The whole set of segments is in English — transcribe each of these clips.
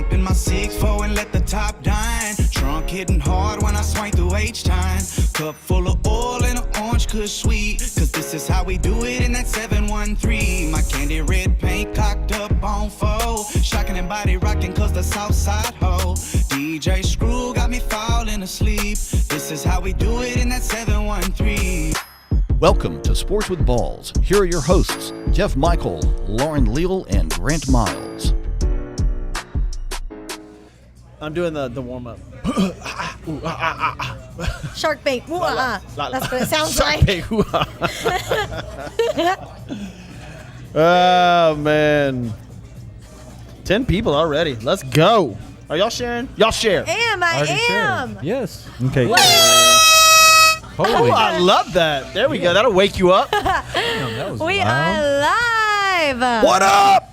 Hop in my 6'4" and let the top dine. Trunk hitting hard when I swing through H-time. Cup full of oil and an orange kush sweet. Cause this is how we do it in that 713. My candy red paint cocked up on foe. Shocking and body rocking cause the south side ho. DJ Screw got me falling asleep. This is how we do it in that 713. Welcome to Sports with Balls. Here are your hosts, Jeff Michael, Lauren Leal, and Grant Miles. I'm doing the warm-up. Shark bait. That's what it sounds Shark like. bait. Oh, man. 10 people already. Let's go. Are y'all sharing? Y'all share. I am. Yes. Okay. Holy. Oh, I love that. There we go. That'll wake you up. Damn, that was We loud. are live. What up?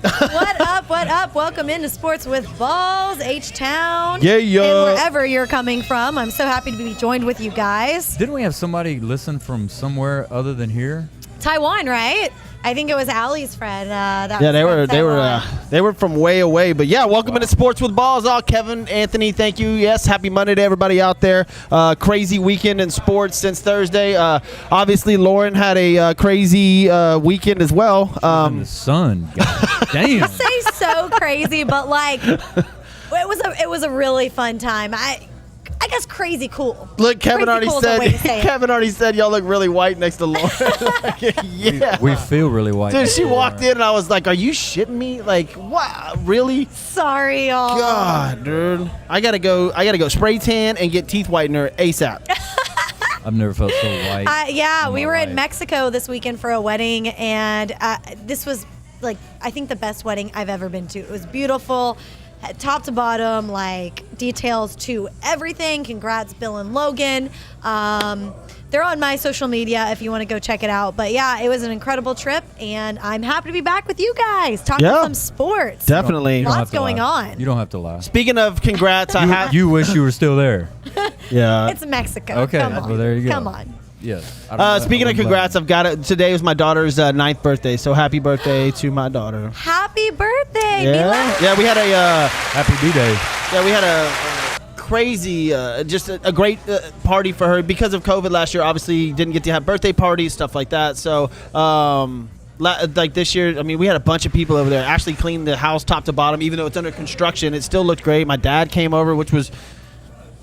What up? What up? Welcome into Sports with Balls, H-Town. Yeah. And wherever you're coming from, I'm so happy to be joined with you guys. Didn't we have somebody listen from somewhere other than here? Taiwan, right? I think it was Allie's friend. They were from way away, but yeah, welcome into Sports with Balls. All Kevin, Anthony, thank you. Yes, happy Monday to everybody out there. Crazy weekend in sports since Thursday. Obviously, Lauren had a crazy weekend as well. In the sun. God damn. Say so crazy, but like it was a really fun time. I guess crazy cool. Look, Kevin Crazy already cool is a way to said. say it. Kevin already said y'all look really white next to Lauren. Yeah, We feel really white. dude. She walked in and I was like, "Are you shitting me? Like, what? Really? Sorry, y'all. God, dude. I gotta go spray tan and get teeth whitener ASAP." I've never felt so white. Yeah, in we my were in life. Mexico this weekend for a wedding, and this was like I think the best wedding I've ever been to. It was beautiful. Top to bottom, like details to everything. Congrats, Bill and Logan. They're on my social media if you want to go check it out. But yeah, it was an incredible trip, and I'm happy to be back with you guys talking some sports. Definitely. You don't Lots have to going lie. on. You don't have to lie. Speaking of congrats, I have. You wish you were still there. Yeah. It's Mexico. Okay, Come on. well, there you go. Come on. Yes. Speaking of congrats, I've got it. Today is my daughter's 9th birthday, so happy birthday to my daughter. Happy birthday, Yeah, Mila. yeah. We had a Happy B-Day. crazy, just a great party for her because of COVID last year. Obviously, didn't get to have birthday parties, stuff like that. So, like this year, I mean, we had a bunch of people over there. Ashley cleaned the house top to bottom, even though it's under construction. It still looked great. My dad came over, which was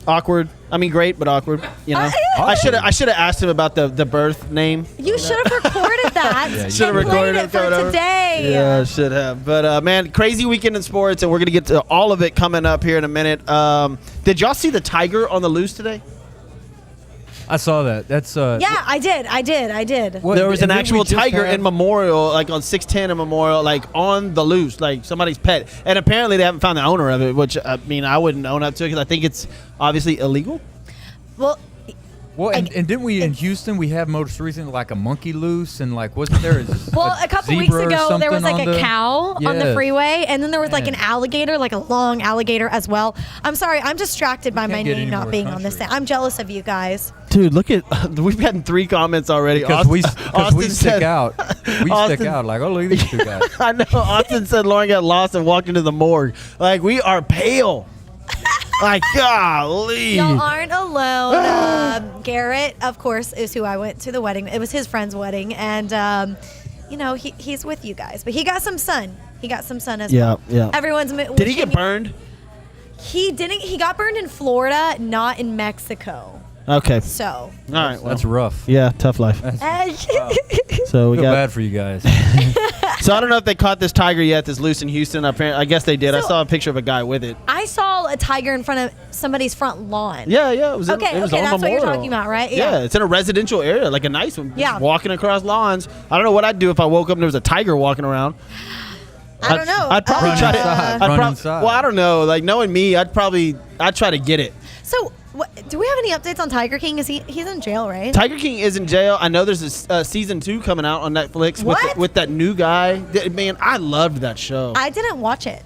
awkward. I mean, great, but awkward. You know, I should have asked him about the birth name. You should have recorded that. Yeah, you Should have and played recorded it for whatever. today. Yeah, should have. But man, crazy weekend in sports, and we're gonna get to all of it coming up here in a minute. Did y'all see the tiger on the loose today? I saw that. That's Yeah, I did. what- There was an and didn't we actual just tiger have- in Memorial, like on 610 in Memorial, like on the loose, like somebody's pet. And apparently they haven't found the owner of it, which I mean, I wouldn't own up to because I think it's obviously illegal. Well, Well, and didn't we in Houston? We have most recently like a monkey loose, and like wasn't there? a couple weeks ago there was like a cow on the freeway, and then there was like an alligator, like a long alligator as well. I'm sorry, I'm distracted by my can't get name any not more being on this thing. country. I'm jealous of you guys. Dude, look at we've gotten 3 comments already. Because we Austin stick said- out. We Austin- stick out. Like, oh, look at these two guys. I know. Austin said Lauren got lost and walked into the morgue. Like, we are pale. Like, golly. Y'all aren't alone. Garrett, of course, is who I went to the wedding. It was his friend's wedding, and you know he's with you guys, but he got some sun. He got some sun as well. Yeah. Everyone's. Did he get burned? He didn't. He got burned in Florida, not in Mexico. Okay. So. All right. Well, That's rough. yeah, tough life. So we Feel got. bad for you guys. So I don't know if they caught this tiger yet that's loose in Houston. Apparently, I guess they did. I So- saw a picture of a guy with it. I saw a tiger in front of somebody's front lawn. Yeah. It was. Okay, it was okay, on that's what you're Memorial. talking about, right? Yeah. Yeah. It's in a residential area, like a nice one. Yeah. Just walking across lawns. I don't know what I'd do if I woke up and there was a tiger walking around. I don't know. I'd probably Run try inside. to. Run inside. Well, I don't know. Like knowing me, I'd try to get it. So, do we have any updates on Tiger King? He's in jail, right? Tiger King is in jail. I know there's a season 2 coming out on Netflix What? with that new guy. Man, I loved that show. I didn't watch it.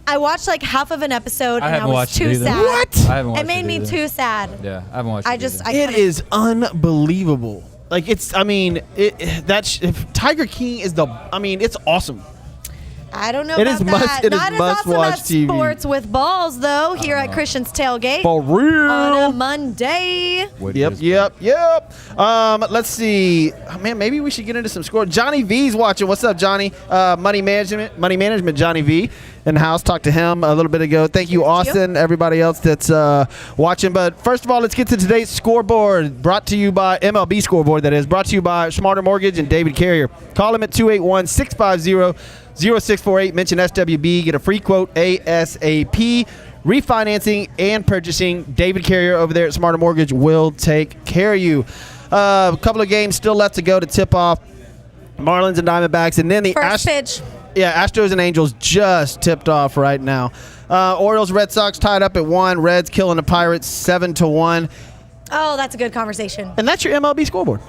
I watched like half of an episode I and I haven't was watched it too either. sad. What? I haven't watched It made me either. too sad. Yeah, I haven't watched it. I just, either. I It kinda- is unbelievable. Like it's. I mean, if Tiger King is it's awesome. I don't know It about is that. must- it is Not as must awesome watch as TV. Sports with Balls, though, here at Christians Tailgate For real. on a Monday. What Yep. is Let's see. Oh, man, maybe we should get into some score. Johnny V's watching. What's up, Johnny? Money management, Johnny V in the house. Talked to him a little bit ago. Thank you, Austin, everybody else that's watching. But first of all, let's get to today's scoreboard, brought to you by MLB Scoreboard, that is, brought to you by Smarter Mortgage and David Carrier. Call him at 281-650-0648. Mention SWB. Get a free quote ASAP. Refinancing and purchasing, David Carrier over there at Smarter Mortgage will take care of you. A couple of games still left to go to tip off Marlins and Diamondbacks, and then the First pitch. Astros and Angels just tipped off right now. Orioles, Red Sox tied up at 1. Reds killing the Pirates 7-1, Oh, that's a good conversation. and that's your MLB scoreboard.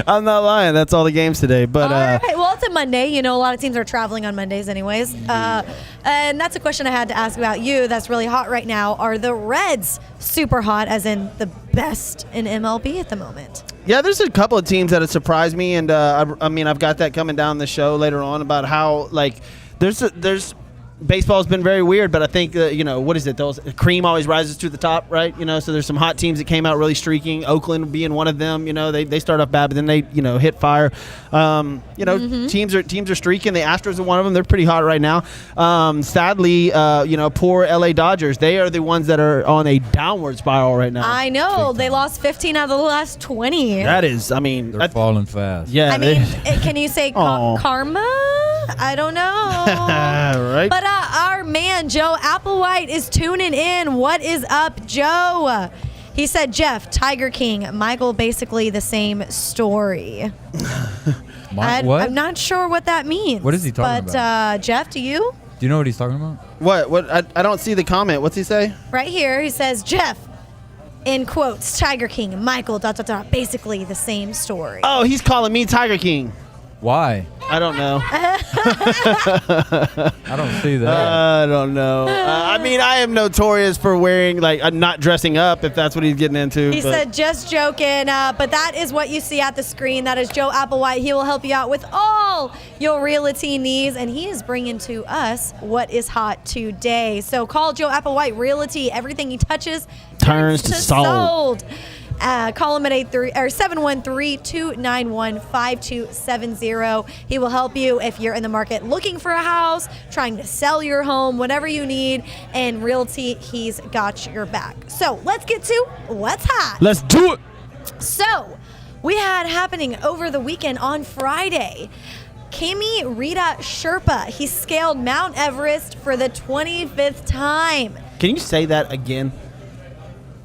I'm not lying. That's all the games today. But All right. Well, it's a Monday. You know, a lot of teams are traveling on Mondays anyways. And that's a question I had to ask about you that's really hot right now. Are the Reds super hot, as in the best in MLB at the moment? yeah, there's a couple of teams that have surprised me, and I mean, I've got that coming down the show later on about how, like, there's baseball's been very weird, but I think what is it? Those cream always rises to the top, right? So there's some hot teams that came out really streaking. Oakland being one of them. They start off bad, but then they hit fire. Teams are streaking. The Astros are one of them. They're pretty hot right now. Sadly, poor LA Dodgers. They are the ones that are on a downward spiral right now. I know. They lost 15 out of the last 20. That is, I mean, They're falling fast. yeah. I mean, can you say Aw. karma? I don't know. right. But our man, Joe Applewhite, is tuning in. What is up, Joe? He said, Jeff, Tiger King, Michael, basically the same story. What? I'm not sure what that means. What is he talking But Jeff, do you? Do you know what he's talking about? What? I don't see the comment. What's he say? Right here, he says, Jeff, in quotes, Tiger King, Michael, ... basically the same story. Oh, he's calling me Tiger King. Why? I don't know. I don't see that. I don't know. I mean, I am notorious for wearing, not dressing up, if that's what he's getting into. He but- said, just joking, but that is what you see at the screen. That is Joe Applewhite. He will help you out with all your realty needs, and he is bringing to us what is hot today. So call Joe Applewhite Realty. Everything he touches Turns to sold. Call him at 713-291-5270. He will help you if you're in the market looking for a house, trying to sell your home, whatever you need. And Realty, he's got your back. So let's get to what's hot. Let's do it. So we had happening over the weekend on Friday. Kimi Rita Sherpa, he scaled Mount Everest for the 25th time. Can you say that again?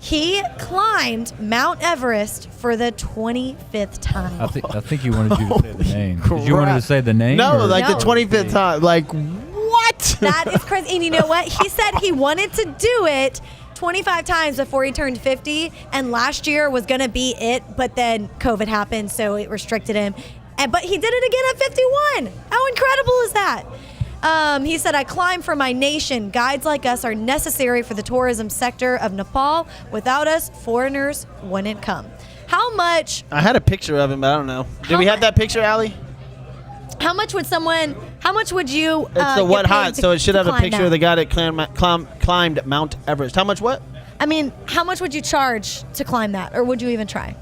He climbed Mount Everest for the 25th time. I think you wanted you to say the name. Did you wanted to say the name? No, or- the No. 25th time. What? That is crazy. And you know what? He said he wanted to do it 25 times before he turned 50, and last year was going to be it, but then COVID happened, so it restricted him. But he did it again at 51. How incredible is that? He said, I climb for my nation. Guides like us are necessary for the tourism sector of Nepal. Without us, foreigners wouldn't come. How much I had a picture of him, but I don't know. Did we have that picture, Allie? How much would you It's the get what paid hot, to- so it should to have a climb picture that? of the guy that climbed Mount Everest. How much what? I mean, how much would you charge to climb that? Or would you even try?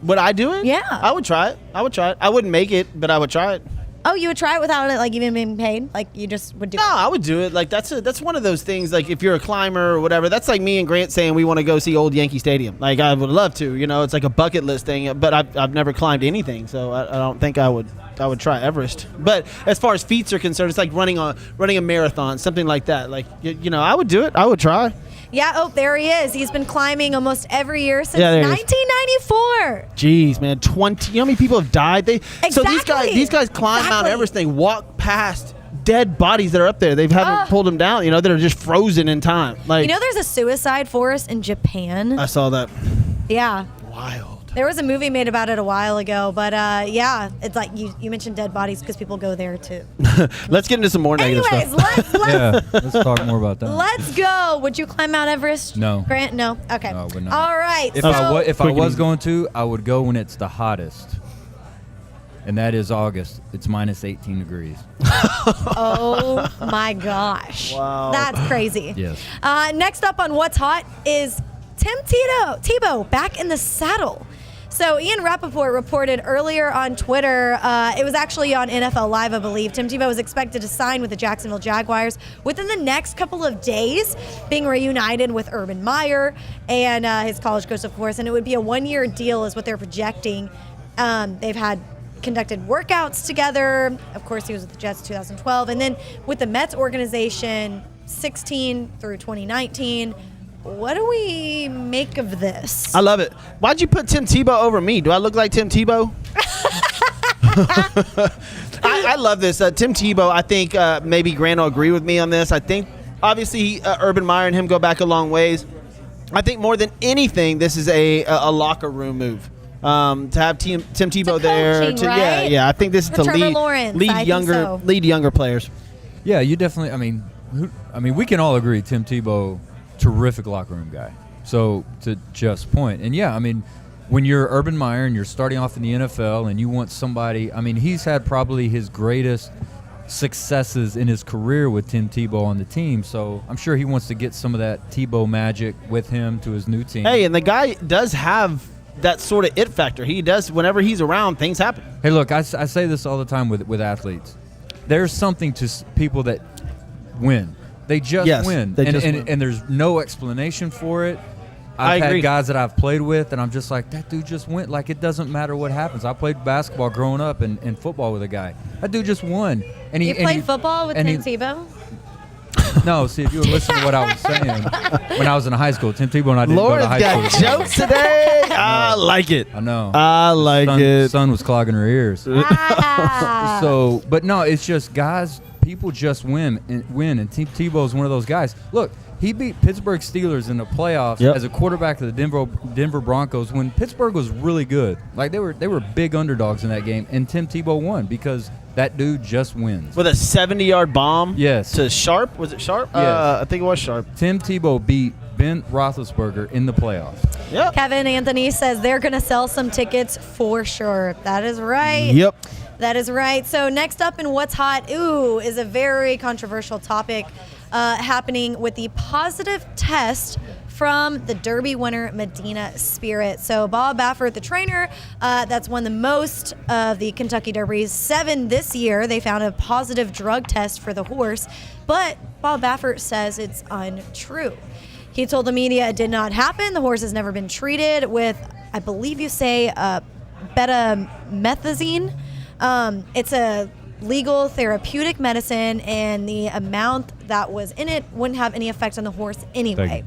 Would I do it? Yeah. I would try it. I wouldn't make it, but I would try it. Oh, you would try it without it even being paid? Like you just would do No, it? I would do it. Like that's one of those things. Like if you're a climber or whatever, that's like me and Grant saying we want to go see old Yankee Stadium. Like I would love to. It's like a bucket list thing. But I've never climbed anything, so I don't think I would try Everest. But as far as feats are concerned, it's like running a marathon, something like that. Like I would do it. I would try. Yeah, oh, there he is. He's been climbing almost every year since Yeah, there he is. 1994. Jeez, man, 20. You know how many people have died? So Exactly. these guys climb Mount Exactly. Everest. They walk past dead bodies that are up there. They haven't pulled them down. That are just frozen in time. Like There's a suicide forest in Japan. I saw that. Yeah. Wild. There was a movie made about it a while ago, but yeah, it's like you mentioned dead bodies because people go there too. Let's get into some more negative Anyways, stuff. Let's talk more about that. let's go. Would you climb Mount Everest? No. Grant, no. Okay. No, I would not. All right. If so I Quick and was easy. going to, I would go when it's the hottest. and that is August. It's minus 18 degrees. Oh my gosh. Wow. That's crazy. Yes. Next up on What's Hot is Tim Tebow back in the saddle. So Ian Rappaport reported earlier on Twitter, it was actually on NFL Live, I believe, Tim Tebow was expected to sign with the Jacksonville Jaguars within the next couple of days, being reunited with Urban Meyer and his college coach, of course, and it would be a one-year deal is what they're projecting. They've had conducted workouts together. Of course, he was with the Jets 2012. And then with the Mets organization, 16 through 2019. What do we make of this? I love it. Why'd you put Tim Tebow over me? Do I look like Tim Tebow? I love this. Tim Tebow, I think maybe Grant will agree with me on this. I think, obviously, Urban Meyer and him go back a long ways. I think more than anything, this is a locker room move. To have Tim Tebow there. Coaching, right? Yeah. I think this is to Trevor Lawrence, I think so. lead younger players. Yeah, you definitely. I mean, we can all agree Tim Tebow, terrific locker room guy. So to Jeff's point, and yeah, I mean, when you're Urban Meyer and you're starting off in the NFL and you want somebody, I mean, he's had probably his greatest successes in his career with Tim Tebow on the team. So I'm sure he wants to get some of that Tebow magic with him to his new team. Hey, and the guy does have that sort of it factor. He does, whenever he's around, things happen. Hey, look, I say this all the time with athletes. There's something to people that win. They just win. And there's no explanation for it. I've had guys that I've played with, and I'm just like, that dude just went. Like, it doesn't matter what happens. I played basketball growing up and football with a guy. That dude just won. And you played football with Tim Tebow? No, see, if you were listening to what I was saying when I was in high school, Tim Tebow and I didn't go to high school. Lauren's got jokes today. I like it. I know. I like it. Son was clogging her ears. So, but no, it's just guys. People just win, and Tim Tebow is one of those guys. Look, he beat Pittsburgh Steelers in the playoffs as a quarterback of the Denver Broncos when Pittsburgh was really good. Like they were big underdogs in that game, and Tim Tebow won because that dude just wins. With a 70-yard bomb? Yes. To Sharp? Was it Sharp? Yes. I think it was Sharp. Tim Tebow beat Ben Roethlisberger in the playoffs. Yep. Kevin Anthony says they're going to sell some tickets for sure. That is right. Yep. That is right. So next up in What's Hot, is a very controversial topic happening with the positive test from the Derby winner Medina Spirit. So Bob Baffert, the trainer, that's won the most of the Kentucky Derbies, 7 this year. They found a positive drug test for the horse, but Bob Baffert says it's untrue. He told the media it did not happen. The horse has never been treated with, I believe you say, betamethasine. It's a legal therapeutic medicine, and the amount that was in it wouldn't have any effect on the horse anyway.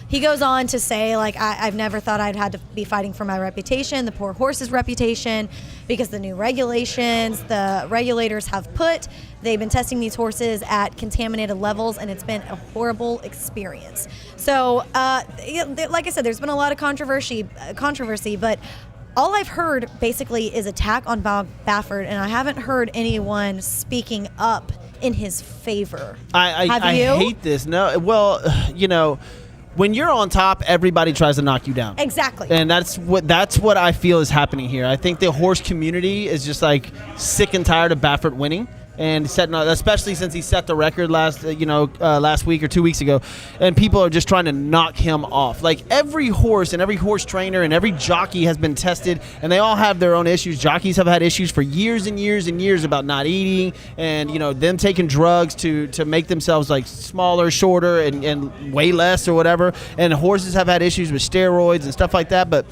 He goes on to say, like, I've never thought I'd had to be fighting for my reputation, the poor horse's reputation, because the new regulations, the regulators have they've been testing these horses at contaminated levels, and it's been a horrible experience. So, like I said, there's been a lot of controversy, but all I've heard basically is attack on Bob Baffert, and I haven't heard anyone speaking up in his favor. I hate this. No, well, when you're on top, everybody tries to knock you down. Exactly. And that's what I feel is happening here. I think the horse community is just like sick and tired of Baffert winning. And especially since he set the record last week or 2 weeks ago, and people are just trying to knock him off. Like every horse and every horse trainer and every jockey has been tested, and they all have their own issues. Jockeys have had issues for years and years and years about not eating, and them taking drugs to make themselves like smaller, shorter, and weigh less or whatever. And horses have had issues with steroids and stuff like that, but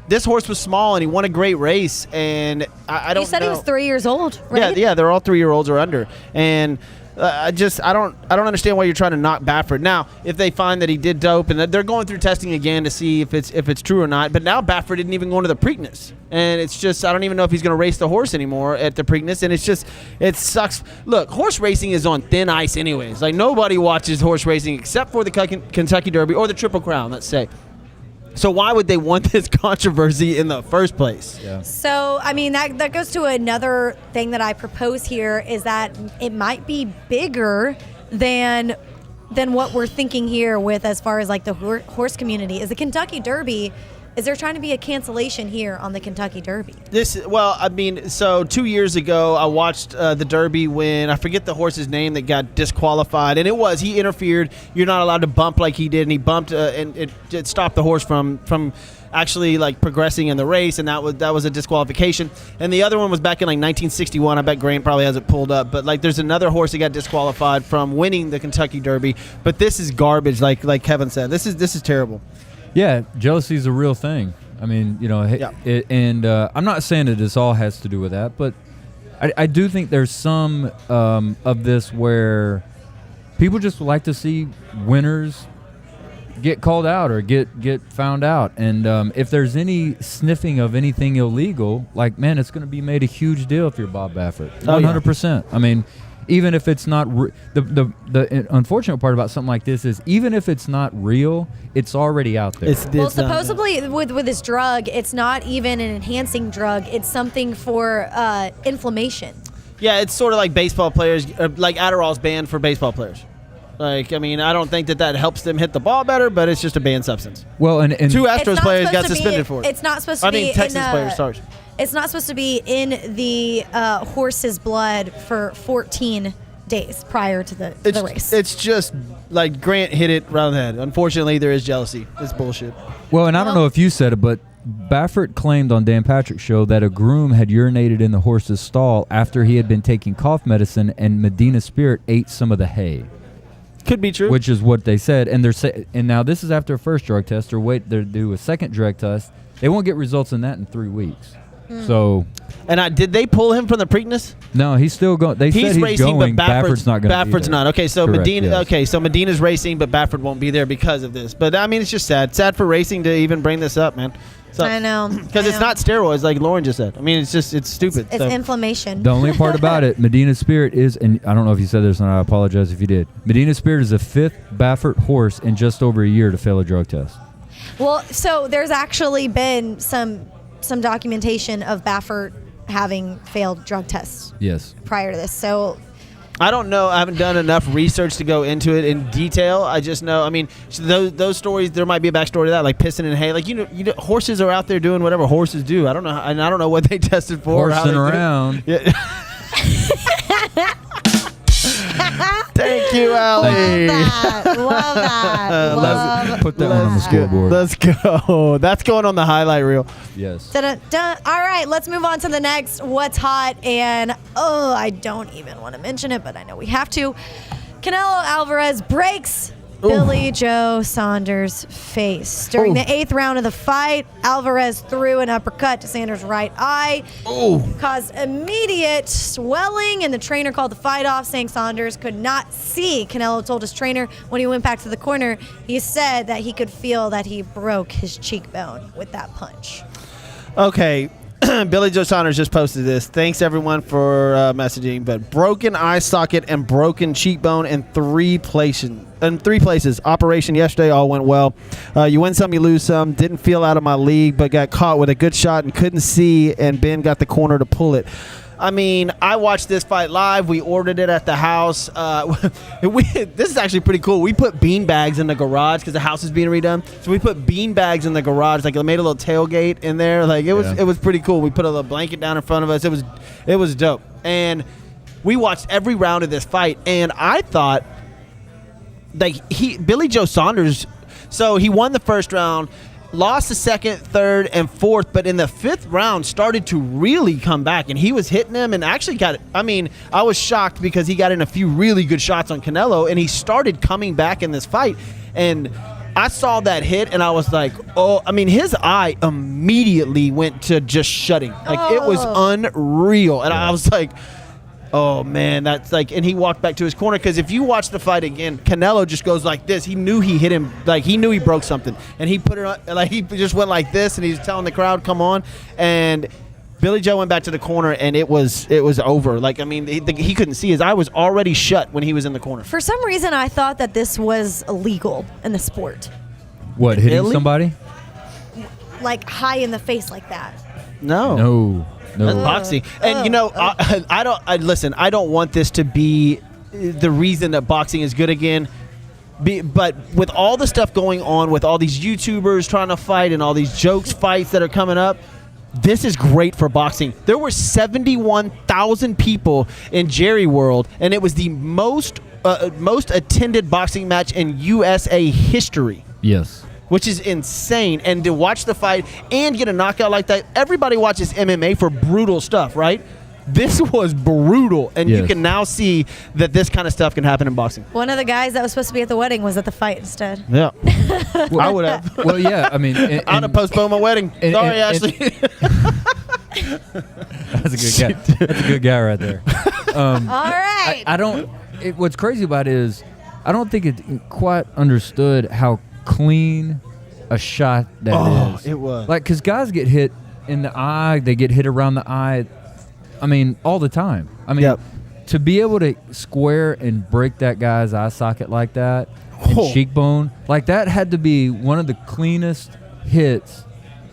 this horse was small, and he won a great race, and I don't know. You said he was 3 years old, right? Yeah, they're all 3-year-olds or under, and I don't understand why you're trying to knock Baffert. Now, if they find that he did dope, and they're going through testing again to see if it's true or not, but now Baffert didn't even go into the Preakness, and it's just I don't even know if he's going to race the horse anymore at the Preakness, and it sucks. Look, horse racing is on thin ice anyways. Like nobody watches horse racing except for the Kentucky Derby or the Triple Crown, let's say. So why would they want this controversy in the first place? Yeah. So, I mean, that goes to another thing that I propose here is that it might be bigger than what we're thinking here with as far as like the horse community. Is the Kentucky Derby Is there trying to be a cancellation here on the Kentucky Derby? So 2 years ago, I watched the Derby when, I forget the horse's name that got disqualified, and he interfered. You're not allowed to bump like he did, and he bumped, and it stopped the horse from actually like progressing in the race, and that was a disqualification. And the other one was back in like 1961. I bet Grant probably has it pulled up, but like there's another horse that got disqualified from winning the Kentucky Derby. But this is garbage, like Kevin said. This is terrible. Yeah, jealousy is a real thing. I mean, I'm not saying that this all has to do with that, but I do think there's some of this where people just like to see winners get called out or get found out. And if there's any sniffing of anything illegal, like, man, it's going to be made a huge deal if you're Bob Baffert. 100%. I mean, even if it's not the unfortunate part about something like this is even if it's not real, it's already out there. Supposedly with this drug, it's not even an enhancing drug. It's something for inflammation. Yeah, it's sort of like baseball players, like Adderall's banned for baseball players. Like, I mean, I don't think that helps them hit the ball better, but it's just a banned substance. Well, and 2 Astros players got suspended for it. It's not supposed to be. Texas players, sorry. It's not supposed to be in the horse's blood for 14 days prior to the race. It's just like Grant hit it right on the head. Unfortunately, there is jealousy. It's bullshit. Well, and I don't know if you said it, but Baffert claimed on Dan Patrick's show that a groom had urinated in the horse's stall after he had been taking cough medicine, and Medina Spirit ate some of the hay. Could be true. Which is what they said, and and now this is after a first drug test. They're do a second drug test. They won't get results in that in 3 weeks. So, and did they pull him from the Preakness? No, he's still going. They said he's racing, going. But Baffert's not going. Baffert's not. Okay, so Correct, Medina. yes. Okay, so Medina's racing, but Baffert won't be there because of this. But I mean, it's just sad. Sad for racing to even bring this up, man. So, I know. Because it's not steroids, like Lauren just said. I mean, it's stupid. It's inflammation. The only part about it, Medina Spirit is, and I don't know if you said this, and I apologize if you did. Medina Spirit is the 5th Baffert horse in just over a year to fail a drug test. Well, so there's actually been some documentation of Baffert having failed drug tests. Yes. Prior to this, so I don't know. I haven't done enough research to go into it in detail. I just know. I mean, those stories. There might be a backstory to that, like pissing in hay. Like you know, horses are out there doing whatever horses do. I don't know. And I don't know what they tested for. Horsing around. Yeah. Thank you, Allie. Love that. Put that one on the scoreboard. Let's go. That's going on the highlight reel. Yes. Dun-dun-dun. All right, let's move on to the next What's Hot. And, I don't even want to mention it, but I know we have to. Canelo Alvarez breaks Billy Joe Saunders' face. During the 8th round of the fight, Alvarez threw an uppercut to Saunders' right eye. Caused immediate swelling, and the trainer called the fight off, saying Saunders could not see. Canelo told his trainer when he went back to the corner, he said that he could feel that he broke his cheekbone with that punch. Okay. Billy Joe Saunders just posted this. Thanks, everyone, for messaging. But broken eye socket and broken cheekbone in 3 places. Operation yesterday, all went well. You win some, you lose some. Didn't feel out of my league, but got caught with a good shot and couldn't see, and Ben got the corner to pull it. I mean, I watched this fight live. We ordered it at the house. This is actually pretty cool. We put bean bags in the garage because the house is being redone. So we put bean bags in the garage. Like, I made a little tailgate in there. Like, it was pretty cool. We put a little blanket down in front of us. It was dope. And we watched every round of this fight. And I thought, like, Billy Joe Saunders, so he won the first round, lost the 2nd, 3rd, and 4th, but in the 5th round started to really come back, and he was hitting him and actually I was shocked because he got in a few really good shots on Canelo, and he started coming back in this fight, and I saw that hit, and I was like, his eye immediately went to just shutting. Like, it was unreal, and I was like, oh, man, that's like, and he walked back to his corner because if you watch the fight again, Canelo just goes like this. He knew he hit him, like he knew he broke something, and he put it on, like he just went like this, and he's telling the crowd, "Come on!" And Billy Joe went back to the corner, and it was over. Like, I mean, he couldn't see. His eye was already shut when he was in the corner. For some reason, I thought that this was illegal in the sport. What, hitting somebody? Like high in the face like that. No. That's boxing. And, I don't want this to be the reason that boxing is good again. But with all the stuff going on, with all these YouTubers trying to fight and all these jokes fights that are coming up, this is great for boxing. There were 71,000 people in Jerry World, and it was the most attended boxing match in USA history. Yes. Which is insane. And to watch the fight and get a knockout like that, everybody watches MMA for brutal stuff, right? This was brutal, and you can now see that this kind of stuff can happen in boxing. One of the guys that was supposed to be at the wedding was at the fight instead. Yeah. I would have. Well, yeah, I mean, I'd have postponed my wedding. Sorry, Ashley. That's a good guy. That's a good guy right there. All right. I don't. What's crazy about it is, I don't think it quite understood how clean a shot that is. It was. Like, because guys get hit in the eye, they get hit around the eye. I mean, all the time. I mean, to be able to square and break that guy's eye socket like that, and cheekbone, like that had to be one of the cleanest hits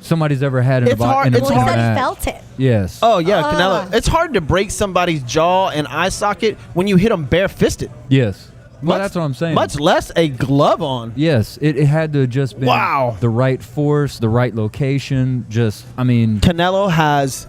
somebody's ever had in a Well, he said he felt it. Yes. Oh, yeah, Canelo. It's hard to break somebody's jaw and eye socket when you hit them bare-fisted. Yes. Well, that's what I'm saying. Much less a glove on. Yes, it had to have just been the right force, the right location. Just, I mean, Canelo has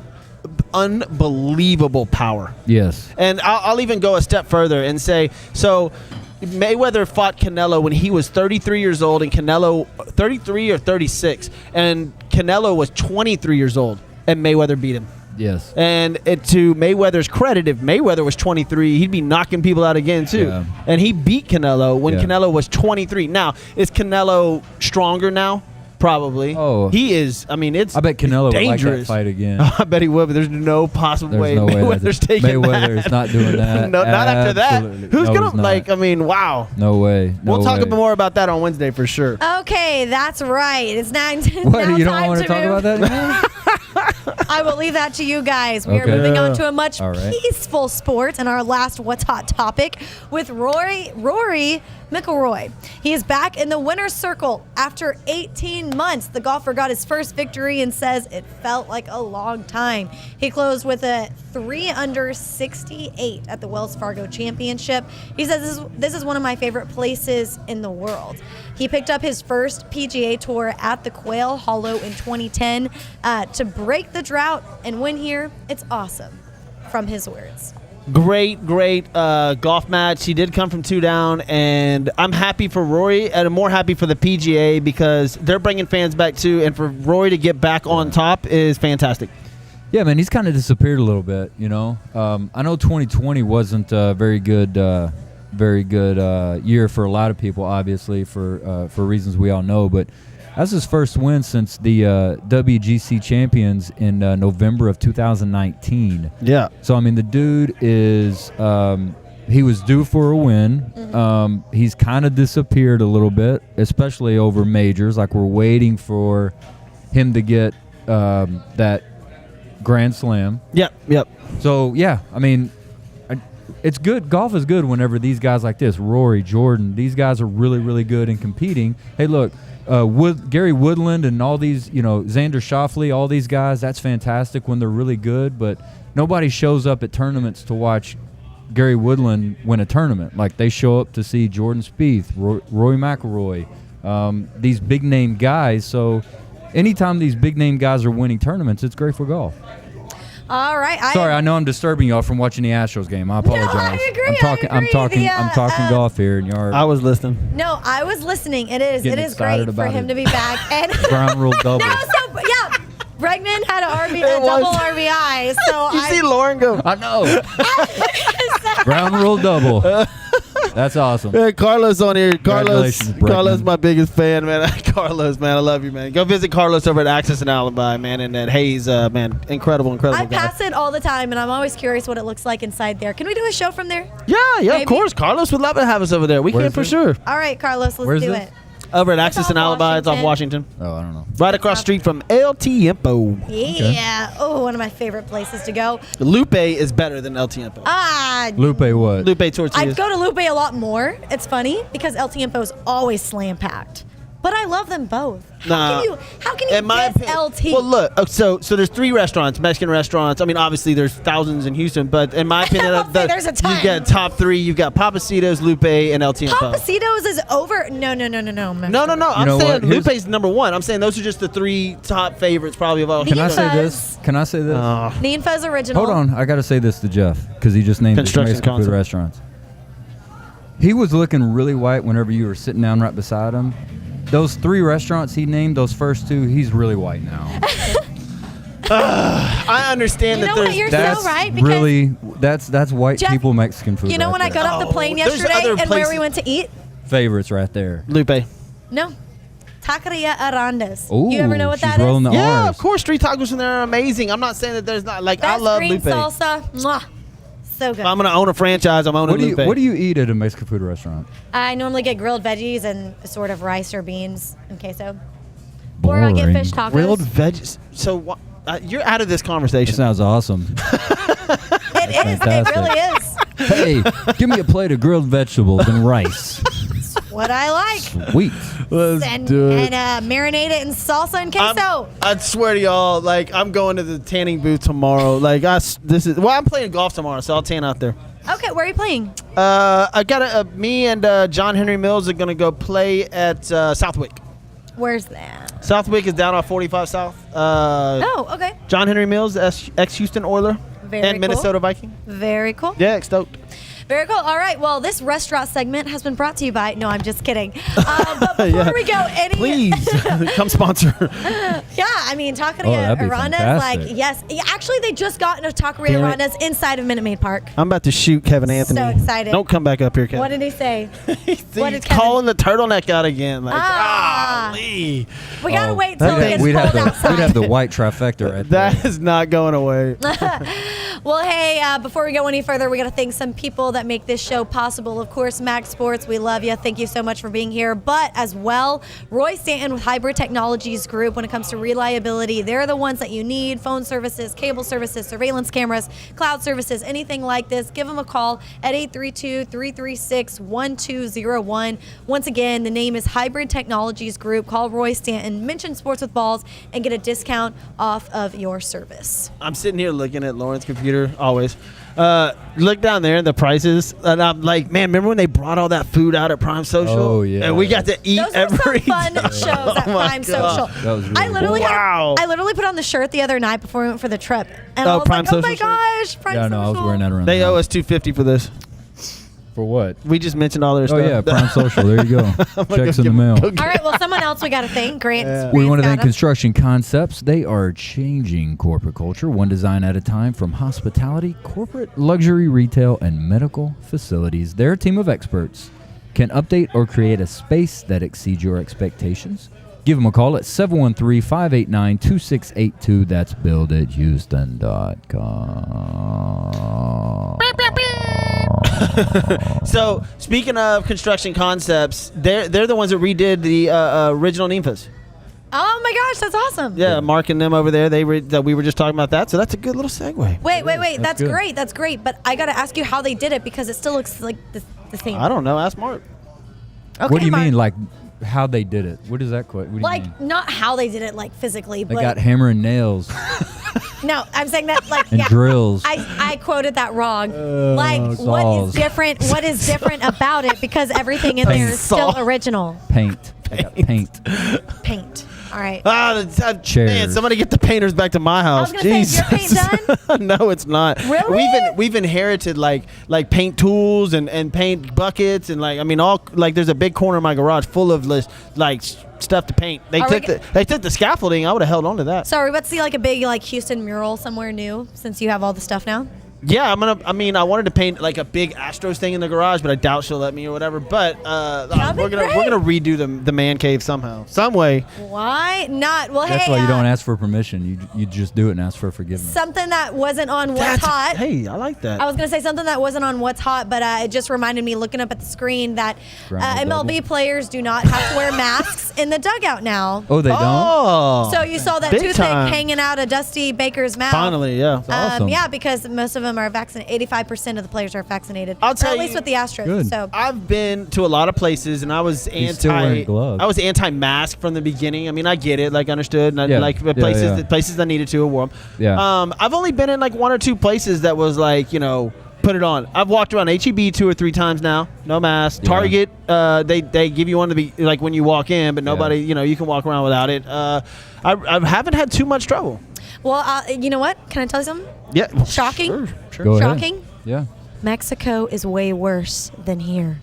unbelievable power. Yes. And I'll even go a step further and say, so Mayweather fought Canelo when he was 33 years old, and Canelo 33 or 36, and Canelo was 23 years old, and Mayweather beat him. Yes. And to Mayweather's credit, if Mayweather was 23, he'd be knocking people out again too. Yeah. And he beat Canelo when Canelo was 23. Now, is Canelo stronger now? Probably. Oh, he is. I mean, it's. I bet Canelo would like that dangerous. fight again. I bet he would, but there's no possible way no Mayweather's taking Mayweather's that. not doing that. No, not after that. Absolutely. Who's No, gonna he's not. like? I mean, wow. No way. No We'll talk way. more about that on Wednesday for sure. Okay, that's right. It's now, What? now You don't time want to talk move. about that anymore? I will leave that to you guys. We are Okay. moving on to a much All right. peaceful sport and our last What's Hot topic with Rory Mcelroy. He is back in the winner's circle after 18 months. The golfer got his first victory and says it felt like a long time. He closed with a 3-under 68 at the Wells Fargo Championship. He says this is one of my favorite places in the world. He picked up his first PGA Tour at the Quail Hollow in 2010 to break the drought and win here. It's awesome, from his words. Great golf match. He did come from 2 down, and I'm happy for Rory, and I'm more happy for the PGA because they're bringing fans back too, and for Rory to get back on top is fantastic. Yeah, man, he's kind of disappeared a little bit, you know. I know 2020 wasn't a very good year for a lot of people, obviously, for reasons we all know. But that's his first win since the WGC champions in November of 2019. Yeah. So, I mean, the dude is he was due for a win. He's kind of disappeared a little bit, especially over majors. Like, we're waiting for him to get that Grand Slam. Yep. So, yeah, I mean, it's good. Golf is good whenever these guys like this, Rory, Jordan, these guys are really, really good in competing. Hey, look, Gary Woodland and all these, Xander Schauffele, all these guys, that's fantastic when they're really good, but nobody shows up at tournaments to watch Gary Woodland win a tournament. Like, they show up to see Jordan Spieth, Rory McIlroy, these big-name guys. So anytime these big-name guys are winning tournaments, it's great for golf. All right. Sorry, I know I'm disturbing y'all from watching the Astros game. I apologize. No, I agree. I'm talking golf here, and y'all I was listening. No, I was listening. It is Getting great excited for about him it. to be back. And ground rule double. Bregman had a double RBI. So You see Lauren go. I know. Ground rule double. That's awesome. Yeah, Carlos on here. Congratulations, Bregman. Carlos, my biggest fan, man. Carlos, man, I love you, man. Go visit Carlos over at Access and Alibi, man. And then Hayes, man, incredible I guy. pass it all the time, and I'm always curious what it looks like inside there. Can we do a show from there? Yeah, Maybe? of course. Carlos would love to have us over there. We Where's can for it? sure. All right, Carlos, let's Where's do this? it. Over at Access off and Alibi. It's off Washington. Oh, I don't know. Right across the street from El Tiempo. Yeah. Oh, one of my favorite places to go. Lupe is better than El Tiempo. Lupe what? Lupe Tortillas. I'd go to Lupe a lot more. It's funny because El Tiempo is always slam packed. But I love them both. Nah. How can you In my diss opinion- LT? Well, look. So there's 3 restaurants, Mexican restaurants. I mean, obviously there's thousands in Houston, but in my opinion, I'll say there's a ton. you get top 3. You've got Papacitos, Lupe, and LT and Pub. Papacitos is over. No. No. You I'm know saying what? Here's- Lupe's number 1. I'm saying those are just the 3 top favorites probably of all. Can I Ninfa's. say this? Can I say this? Ninfa's original. Hold on, I got to say this to Jeff because he just named his Construction Mexican food concept. restaurants. He was looking really white whenever you were sitting down right beside him. Those 3 restaurants he named, those first 2, he's really white now. I understand You that know what? there's. You're That's so right. Because really that's white Jeff, people Mexican food. you know right when I there. got off the plane there's yesterday other and where places- we went to eat? Favorites right there. Lupe. No. Taqueria Arandas. Ooh, You ever know what she's that is? rolling the Yeah, R's. of course. Street tacos in there are amazing. I'm not saying that there's not like I Best love green Lupe. salsa. Mwah. So good. If I'm gonna own a franchise, I'm owning Lupe. What do you eat at a Mexican food restaurant? I normally get grilled veggies and sort of rice or beans and queso. Or I get Boring. fish tacos. Grilled veggies. So you're out of this That conversation. sounds awesome. It is. It fantastic. really is. Hey, give me a plate of grilled vegetables and rice. What I like. Sweet. Let's And do it. marinate it in salsa and queso. I swear to y'all, like I'm going to the tanning booth tomorrow. Like I'm playing golf tomorrow, so I'll tan out there. Okay, where are you playing? I got me and John Henry Mills are gonna go play at Southwick. Where's that? Southwick is down on 45 South. Oh, okay. John Henry Mills, ex-Houston Oiler Very and cool. Minnesota Viking. Very cool. Yeah, stoked. Very cool. All right. Well, this restaurant segment has been brought to you by. No, I'm just kidding. But before Yeah. we go, Please come sponsor. Yeah, I mean, Taqueria Oh, that'd be Arandas, like, fantastic. yes. Yeah, actually, they just got into Taqueria Damn it. Arandas inside of Minute Maid Park. I'm about to shoot Kevin Anthony. So excited. Don't come back up here, Kevin. What did he say? He's what did Kevin- calling the turtleneck out again. Like, Ah. golly. We got to Oh, wait till it gets we'd cold have the outside. we'd have the white trifecta right there. That is not going away. Well, hey, before we go any further, we got to thank some people that make this show possible. Of course, Mag Sports, we love you. Thank you so much for being here. But as well, Roy Stanton with Hybrid Technologies Group. When it comes to reliability, they're the ones that you need. Phone services, cable services, surveillance cameras, cloud services, anything like this. Give them a call at 832-336-1201. Once again, the name is Hybrid Technologies Group. Call Roy Stanton, mention Sports with Balls, and get a discount off of your service. I'm sitting here looking at Lauren's computer, always. Look down there, the prices, and I'm like, man, remember when they brought all that food out at Prime Social? Oh, yeah. And we got to eat Those were every some fun time. shows at Oh, my Prime God. Social. That was really I literally Wow. I literally put on the shirt the other night before we went for the trip, and I Oh, was Prime like, "Oh my Social shirt? gosh, Prime Yeah, Social!" no, I was wearing that around. They the owe house. us $250 for this. For what? We just mentioned all their Oh stuff. yeah, Prime Social. There you go. Checks in the mail. All right, well, someone else we got to thank. Grant. We want to got thank us. Construction Concepts. They are changing corporate culture one design at a time, from hospitality, corporate, luxury, retail, and medical facilities. Their team of experts can update or create a space that exceeds your expectations. Give them a call at 713-589-2682. That's buildithouston.com. So, speaking of Construction Concepts, they're the ones that redid the original Ninfas. Oh my gosh, that's awesome. Yeah, Mark and them over there, that we were just talking about that. So that's a good little segue. Wait. That's That's good. great. That's great. But I got to ask you how they did it because it still looks like the same. I don't know. Ask Mark. Okay, What do you Mark. mean, like how they did it? What is that? What do you Like, mean? not how they did it, like physically, They but got hammer and nails no, I'm saying that like and yeah. drills. I quoted that wrong. Like, what saws. is different? What is different about it? Because everything in there is still Saw. original. Paint. They got paint. Paint. All right. Man, Chairs. somebody get the painters back to my house. I was gonna say, is your paint done? No, it's not. Really? We've inherited like paint tools and paint buckets and there's a big corner in my garage full of stuff to paint. They took the scaffolding. I would have held on to that. So are we about to see like a big like Houston mural somewhere new since you have all the stuff now? Yeah, I wanted to paint like a big Astros thing in the garage, but I doubt she'll let me or whatever. But we're gonna redo the man cave somehow, some way. Why not? Well, That's hey, why you don't ask for permission. You just do it and ask for forgiveness. something that wasn't on What's Hot. Hey, I like that. I was going to say something that wasn't on What's Hot, but it just reminded me looking up at the screen that Ground MLB double. players do not have to wear masks in the dugout now. Oh, they don't? Oh, So you saw that big toothache time. hanging out of Dusty Baker's mouth. Finally, yeah. awesome. Yeah, because most of them them are vaccinated. 85% of the players are vaccinated. I'll tell or at least you- with the Astros. Good. So I've been to a lot of places, and I was still wearing gloves. I was anti-mask from the beginning. I mean, I get it, like understood, and I, Yeah. like Yeah, places yeah. that places I needed to wore them. Yeah. I've only been in like 1 or 2 places that was like, put it on. I've walked around HEB 2 or 3 times now, no mask. Yeah. Target, they give you one to be like when you walk in, but nobody, you can walk around without it. I haven't had too much trouble. well, you know what? Can I tell you something? Yeah, Shocking. Sure. Go ahead. Shocking. Yeah. Mexico is way worse than here.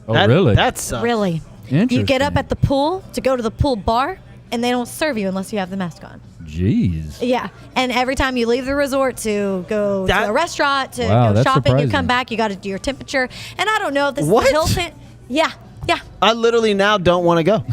Oh, really? That's Really. Interesting. You get up at the pool to go to the pool bar, and they don't serve you unless you have the mask on. Jeez. Yeah, and every time you leave the resort to go to a restaurant, to Wow, go that's shopping, you surprising. come back, you got to do your temperature. And I don't know if this What? is the Hilton. Yeah. I literally now don't want to go.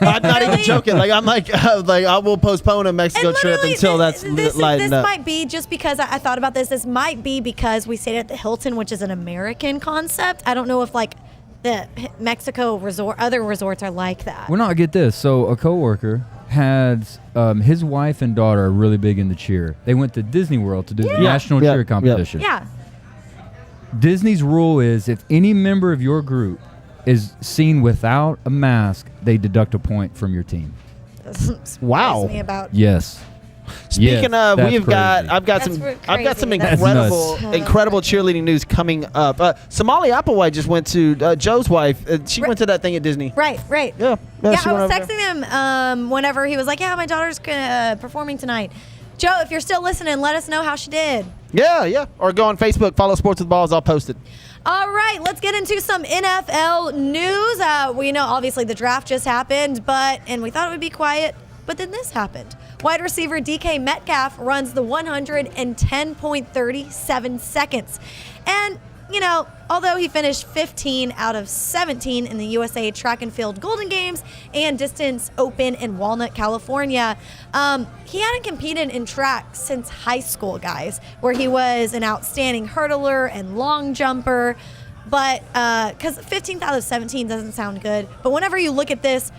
I'm not even Really? joking. Like I'm like I will postpone a Mexico trip literally, until that's this lightened up. might be just because I thought about this. This might be because we stayed at the Hilton, which is an American concept. I don't know if like the Mexico resort, other resorts are like that. Well, no, I get this. So a coworker had his wife and daughter are really big into cheer. They went to Disney World to do the national Yeah. cheer competition. Yeah. Disney's rule is if any member of your group is seen without a mask, they deduct a point from your team. Wow. Me about Yes. Speaking of, that's I've got That's some crazy. That's incredible cheerleading news coming up. Somali Applewhite just went to Joe's wife. She went to that thing at Disney. Right. Yeah. Yeah, she I went was over there. texting him whenever he was like, "Yeah, my daughter's performing tonight." Joe, if you're still listening, let us know how she did. Yeah. Or go on Facebook, follow Sports with Balls. I'll post it. All right, let's get into some NFL news. We know obviously the draft just happened, and we thought it would be quiet, but then this happened. Wide receiver DK Metcalf runs the 110.37 seconds. And, although he finished 15 out of 17 in the USA Track and Field Golden Games and Distance Open in Walnut, California, he hadn't competed in track since high school, guys, where he was an outstanding hurdler and long jumper. But because 15 out of 17 doesn't sound good, but whenever you look at this,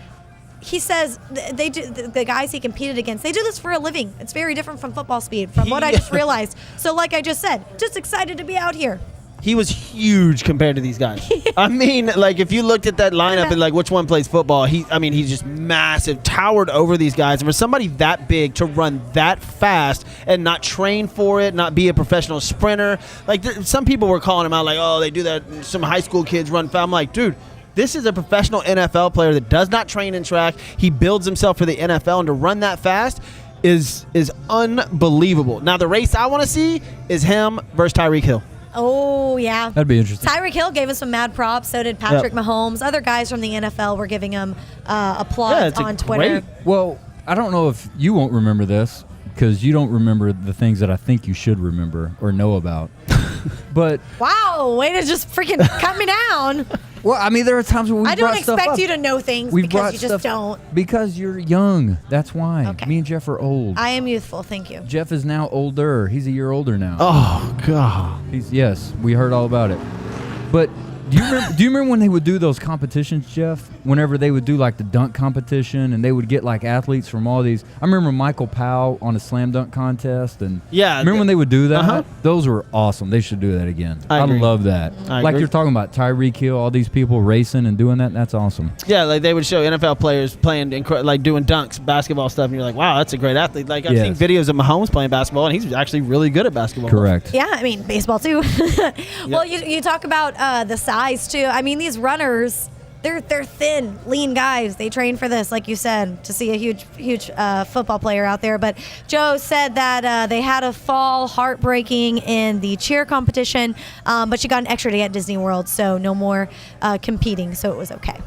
he says they do the guys he competed against. They do this for a living. It's very different from football speed, from what I just realized. So, like I just said, just excited to be out here. He was huge compared to these guys. I mean, like if you looked at that lineup and like which one plays football, he's just massive, towered over these guys. And for somebody that big to run that fast and not train for it, not be a professional sprinter, like some people were calling him out like, oh, they do that. Some high school kids run fast. I'm like, dude. This is a professional NFL player that does not train in track. He builds himself for the NFL, and to run that fast is unbelievable. Now, the race I want to see is him versus Tyreek Hill. Oh, yeah. That'd be interesting. Tyreek Hill gave us some mad props. So did Patrick Mahomes. Other guys from the NFL were giving him applause on Twitter. Well, I don't know if you won't remember this because you don't remember the things that I think you should remember or know about. But Wow, way to just freaking cut me down. well, I mean, there are times when we I don't brought stuff expect up. you to know things We because brought you just stuff- don't. Because you're young. That's why. Okay. Me and Jeff are old. I am youthful, thank you. Jeff is now older. He's a year older now. Oh, God. Yes, we heard all about it. But do you remember when they would do those competitions, Jeff? Whenever they would do like the dunk competition and they would get like athletes from all these. I remember Michael Powell on a slam dunk contest and remember when they would do that? Uh-huh. Those were awesome. They should do that again. I agree. love that. I like agree. you're talking about Tyreek Hill, all these people racing and doing that. That's awesome. Yeah, like they would show NFL players playing, like doing dunks, basketball stuff, and you're like, wow, that's a great athlete. Like I've seen Yes. videos of Mahomes playing basketball, and he's actually really good at basketball. Correct. Yeah, I mean, baseball too. Well, you talk about the size too. I mean, these runners, they're thin, lean guys. They train for this, like you said, to see a huge football player out there. But Joe said that they had a fall, heartbreaking in the cheer competition, but she got an extra day at Disney World, so no more competing, so it was okay.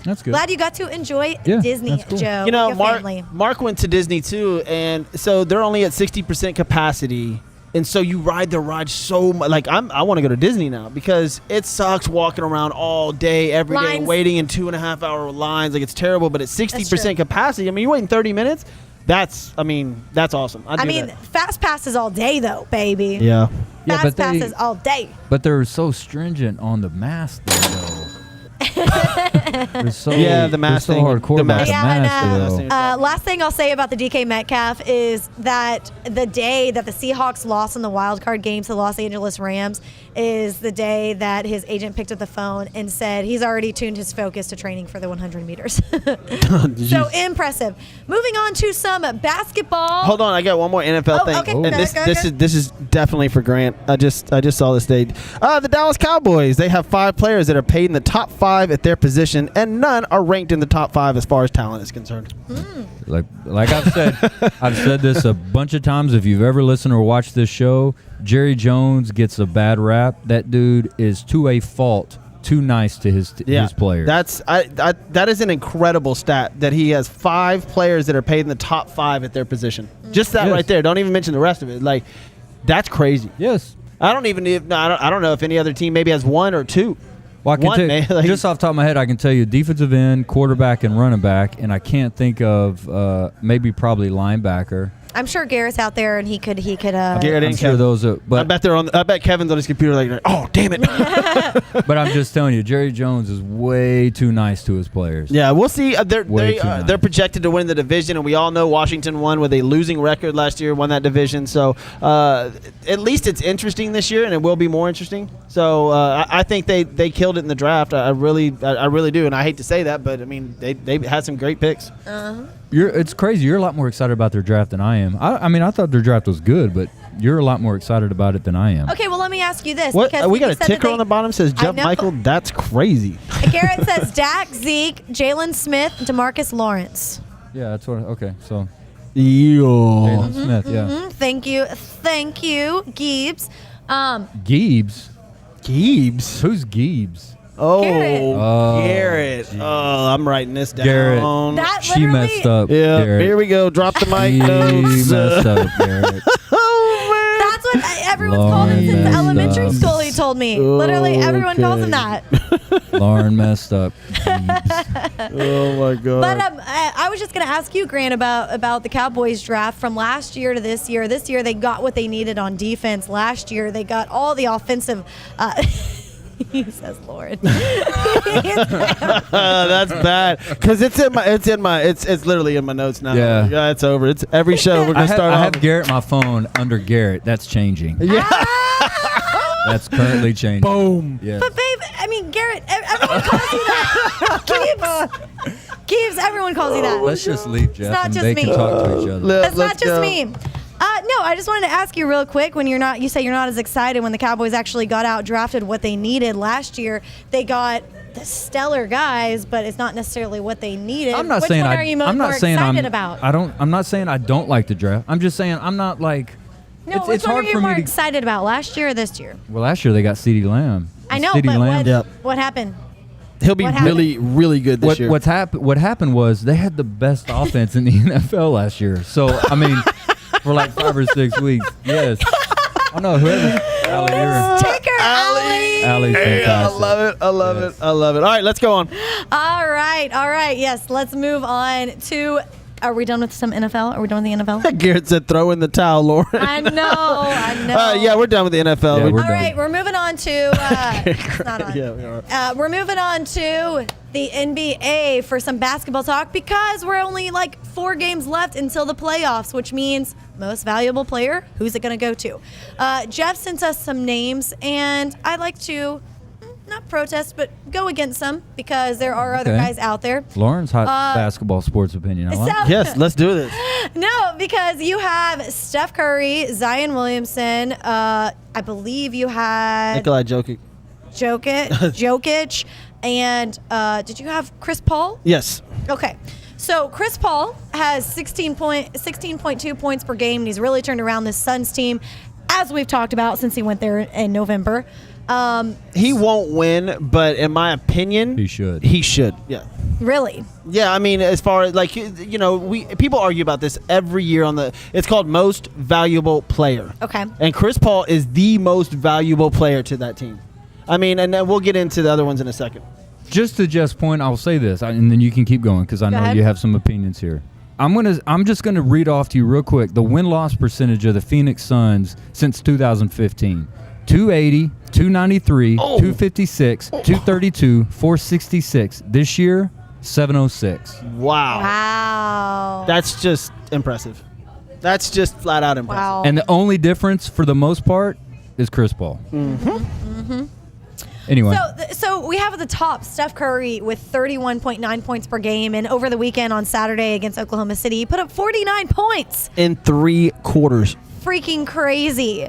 That's good. Glad you got to enjoy Yeah, Disney, that's cool. Joe. You know, with your family. Mark went to Disney too, and so they're only at 60% capacity. And so you ride the ride so much. Like I want to go to Disney now because it sucks walking around all day, every day, Lines. waiting in 2.5 hour lines. Like it's terrible. But at 60% capacity, I mean, you're waiting 30 minutes. That's awesome. I mean, fast passes all day though, baby. yeah. Yeah, Fast passes all day. But they're so stringent on the mask though. They're so, Yeah, the mask they're so thing. hardcore The about mask. the Yeah, I mask. know. though. Last thing I'll say about the DK Metcalf is that the day that the Seahawks lost in the wild card game to the Los Angeles Rams is the day that his agent picked up the phone and said he's already tuned his focus to training for the 100 meters. So impressive. Moving on to some basketball. Hold on, I got one more NFL Oh, thing. okay. And Go this ahead, go ahead. is definitely for Grant. I just saw this day. The Dallas Cowboys, they have 5 players that are paid in the top 5 at their position, and none are ranked in the top 5 as far as talent is concerned. Like I've said this a bunch of times. If you've ever listened or watched this show, Jerry Jones gets a bad rap. That dude is to a fault too nice to his players. That is an incredible stat that he has 5 players that are paid in the top 5 at their position. Just that Yes. right there. Don't even mention the rest of it. Like, that's crazy. Yes. I don't know if any other team maybe has 1 or 2. Well, I can One, tell man, like- just off the top of my head, I can tell you defensive end, quarterback, and running back, and I can't think of probably linebacker. I'm sure Garrett's out there and he could. Garrett I'm and sure Kevin. those are, I bet Kevin's on his computer like, oh, damn it. but I'm just telling you, Jerry Jones is way too nice to his players. Yeah, we'll see. Way too nice. They're projected to win the division, and we all know Washington won with a losing record last year, won that division. So at least it's interesting this year, and it will be more interesting. So I think they killed it in the draft. I really do, and I hate to say that, but I mean they had some great picks. It's crazy. You're a lot more excited about their draft than I am. I mean, I thought their draft was good, but you're a lot more excited about it than I am. Okay, well, let me ask you this. What because we got you a said that ticker on the bottom says I Jeff know. Michael. That's crazy. Garrett says Dak, Zeke, Jalen Smith, DeMarcus Lawrence. Yeah, that's what. Okay, so Yo. Jalen Smith, yeah. Thank you, Gibbs. Gibbs. Gibbs. Who's Gibbs? Oh, Garrett. Garrett. Geez. Oh, I'm writing this down. Garrett. That She literally- messed up. Yeah, Garrett. here we go. Drop the mic. She notes. messed up, Garrett. Oh, That's what everyone's called him since messed elementary up. school. He told me. Literally, everyone calls him Okay. that. Lauren messed up. Gibbs. man. Oh, my God. But I was just going to ask you, Grant, about the Cowboys draft from last year to this year. This year, they got what they needed on defense. Last year, they got all the offensive. He says, "Lord." That's bad because it's literally in my notes now. Yeah. It's over. It's every show. We're gonna start I off. have Garrett my phone under Garrett. That's changing. Yeah. That's currently changing. Boom. Yeah. But babe, I mean, Garrett, everyone calls you that. Gibbs, everyone calls you that. Let's just leave Jeff not and just they me. can talk to each other. That's not Let's just go. me. No, I just wanted to ask you real quick. When you say you're not as excited when the Cowboys actually got out drafted what they needed last year. They got the stellar guys, but it's not necessarily what they needed. I'm not Which saying one are you I'm more not saying excited about? I'm not saying I don't like the draft. I'm just saying I'm not like. No, it's which one are hard you for more me to. excited about, last year or this year? Well, last year they got CeeDee Lamb. I know, CeeDee but Lamb. Yep. what happened? He'll be What happened? really, really good this year. What happened was they had the best offense in the NFL last year. So I mean, for like 5 or 6 weeks. Yes. Oh no, whoever. Ticker Alley. Alley's Hey, I fantastic. love it. I love Yes. it. I love it. All right, let's go on. All right. Yes, let's move on to. Are we done with some NFL? Are we done with the NFL? Garrett said, "Throw in the towel, Lauren." I know. Yeah, we're done with the NFL. Yeah, we're All done. right, we're moving on to. It's not on. Yeah, we are. We're moving on to the NBA for some basketball talk because we're only like 4 games left until the playoffs, which means most valuable player. Who's it going to go to? Jeff sent us some names, and I'd like to not protest, but go against some because there are other Okay. guys out there. Lauren's hot basketball sports opinion. I like. So- Yes, let's do this. No, because you have Steph Curry, Zion Williamson. I believe you had Nikolai Jokic. Jokic, and did you have Chris Paul? Yes. Okay. So Chris Paul has 16.2 points per game, and he's really turned around this Suns team, as we've talked about since he went there in November. He won't win, but in my opinion, He should. He should. Yeah. Really? Yeah, I mean, as far as people argue about this every year it's called most valuable player. Okay. And Chris Paul is the most valuable player to that team. I mean, and then we'll get into the other ones in a second. Just to Jeff's point, I'll say this, and then you can keep going because I know ahead. you have some opinions here. I'm just gonna read off to you real quick the win-loss percentage of the Phoenix Suns since 2015. 280, 293, 256, 232, 466. This year, 706. Wow. Wow. That's just impressive. That's just flat out impressive. Wow. And the only difference for the most part is Chris Paul. Anyway. So we have at the top Steph Curry with 31.9 points per game, and over the weekend on Saturday against Oklahoma City, he put up 49 points. In 3 quarters. Freaking crazy.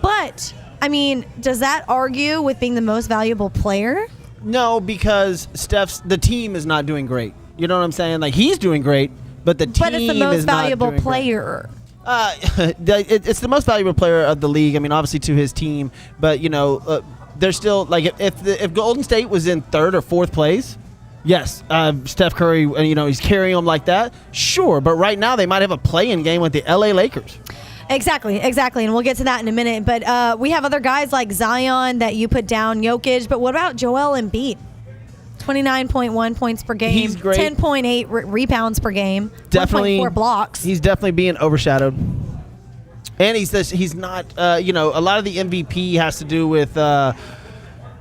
But, I mean, does that argue with being the most valuable player? No, because the team is not doing great. You know what I'm saying? Like, he's doing great, but the team is not doing great. But it's the most valuable player. It's the most valuable player of the league. I mean, obviously to his team, but they're still like if Golden State was in 3rd or 4th place, yes, Steph Curry, he's carrying them like that. Sure, but right now they might have a play-in game with the LA Lakers. Exactly, and we'll get to that in a minute. But we have other guys like Zion that you put down, Jokic. But what about Joel Embiid? 29.1 points per game. He's great. 10.8 rebounds per game. Definitely 1.4 blocks. He's definitely being overshadowed. And he's not, a lot of the MVP has to do with,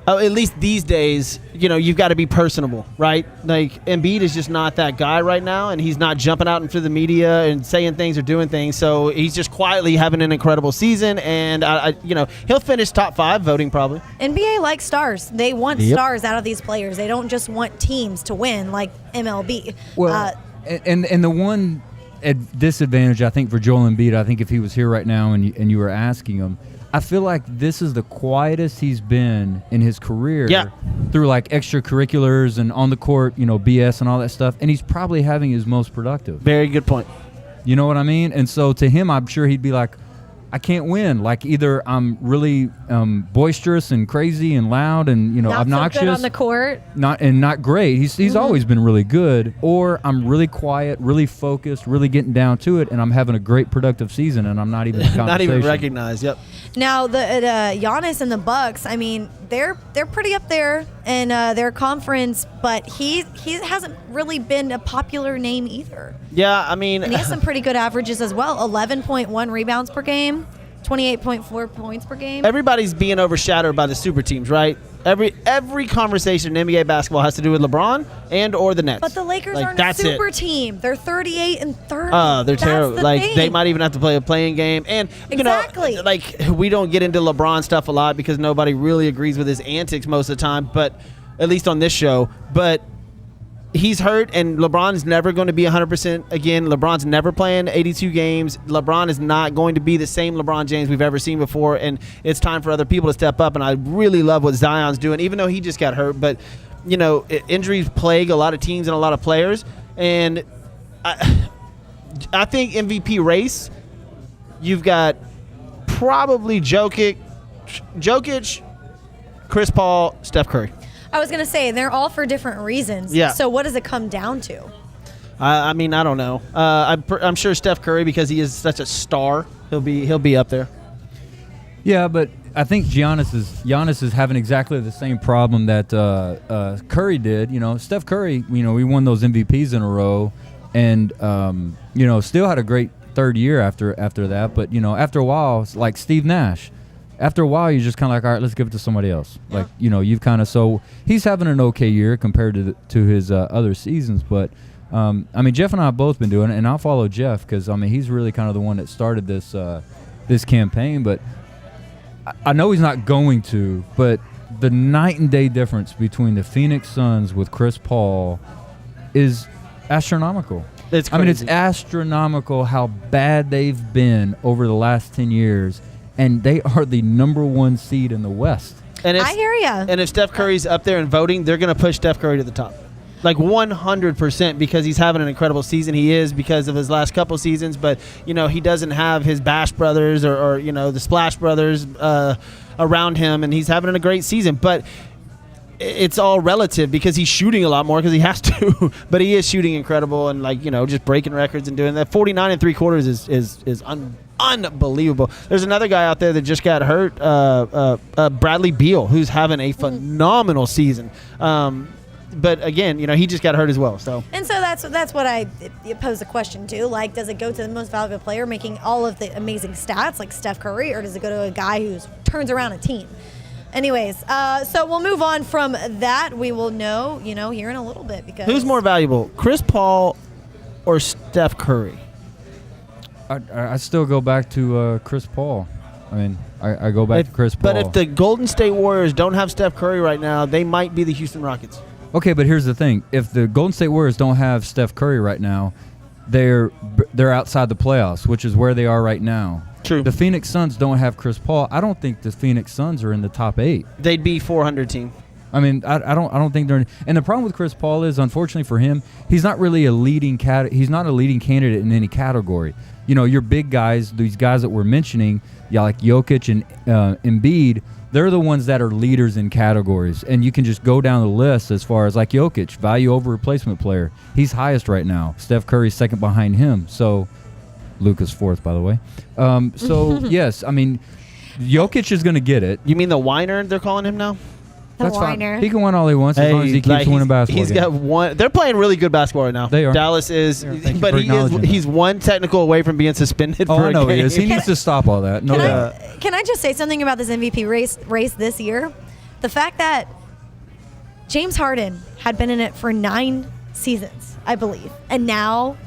at least these days, you've got to be personable, right? Like, Embiid is just not that guy right now, and he's not jumping out into the media and saying things or doing things. So he's just quietly having an incredible season, and, he'll finish top 5 voting probably. NBA likes stars. They want stars out of these players. They don't just want teams to win like MLB. Well, and the one disadvantage, I think, for Joel Embiid, I think if he was here right now and you were asking him, I feel like this is the quietest he's been in his career through like extracurriculars and on the court, BS and all that stuff. And he's probably having his most productive. Very good point. You know what I mean? And so to him, I'm sure he'd be like, I can't win. Like, either I'm really boisterous and crazy and loud and not obnoxious, so good on the court, not great. He's always been really good. Or I'm really quiet, really focused, really getting down to it, and I'm having a great productive season, and I'm not even in conversation. Not even recognized. Yep. Now the Giannis and the Bucks, I mean, they're pretty up there in their conference, but he hasn't really been a popular name either. Yeah, I mean, and he has some pretty good averages as well. 11.1 rebounds per game, 28.4 points per game. Everybody's being overshadowed by the super teams, right? Every conversation in NBA basketball has to do with LeBron and or the Nets. But the Lakers aren't a super team. They're 38 and 30. They're terrible. Thing. They might even have to play a playing game. And exactly. We don't get into LeBron stuff a lot because nobody really agrees with his antics most of the time, but at least on this show. But he's hurt, and LeBron's never going to be 100% again. LeBron's never playing 82 games. LeBron is not going to be the same LeBron James we've ever seen before, and it's time for other people to step up. And I really love what Zion's doing, even though he just got hurt. But, injuries plague a lot of teams and a lot of players. And I think MVP race, you've got probably Jokic, Chris Paul, Steph Curry. I was going to say, they're all for different reasons. Yeah. So what does it come down to? I mean, I don't know. I'm sure Steph Curry, because he is such a star, he'll be up there. Yeah, but I think Giannis is having exactly the same problem that Curry did. Steph Curry, we won those MVPs in a row, and still had a great third year after that. But after a while, it's like Steve Nash. After a while, you're just kind of like, all right, let's give it to somebody else. Yeah. Like, you've kind of – so he's having an okay year compared to his other seasons. But, Jeff and I have both been doing it, and I'll follow Jeff because, he's really kind of the one that started this campaign. But I know he's not going to, but the night and day difference between the Phoenix Suns with Chris Paul is astronomical. It's crazy. It's astronomical how bad they've been over the last 10 years. And they are the number 1 seed in the West. And I hear ya. And if Steph Curry's up there and voting, they're going to push Steph Curry to the top. Like 100%, because he's having an incredible season. He is, because of his last couple seasons. But, he doesn't have his Bash brothers or the Splash brothers around him. And he's having a great season. But it's all relative because he's shooting a lot more because he has to. But he is shooting incredible and, just breaking records and doing that. 49 and 3/4 is unbelievable. There's another guy out there that just got hurt, Bradley Beal, who's having a phenomenal season. but again, he just got hurt as well. So And so that's what I pose the question to. Like, does it go to the most valuable player making all of the amazing stats like Steph Curry, or does it go to a guy who turns around a team? Anyways, so we'll move on from that. We will know, here in a little bit, because who's more valuable, Chris Paul or Steph Curry? I still go back to Chris Paul. I mean, I go back to Chris Paul. But if the Golden State Warriors don't have Steph Curry right now, they might be the Houston Rockets. Okay, but here's the thing: if the Golden State Warriors don't have Steph Curry right now, they're outside the playoffs, which is where they are right now. True. The Phoenix Suns don't have Chris Paul. I don't think the Phoenix Suns are in the top 8. They'd be 400 team. I mean, I don't think they're. And the problem with Chris Paul is, unfortunately for him, he's not really he's not a leading candidate in any category. Your big guys, these guys that we're mentioning, like Jokic and Embiid, they're the ones that are leaders in categories. And you can just go down the list as far as like Jokic, value over replacement player. He's highest right now. Steph Curry's second behind him. So Luka's fourth, by the way. So yes, I mean, Jokic is going to get it. You mean the whiner they're calling him now? That's whiner. fine. He can win all he wants as long as he keeps winning basketball He's games. got one. They're playing really good basketball right now. They are. Dallas is, Thank you but for he is. acknowledging that. He's one technical away from being suspended Oh, for I a know game. he is. He needs to stop all that. No doubt. Can I just say something about this MVP race this year? The fact that James Harden had been in it for 9 seasons, I believe, and now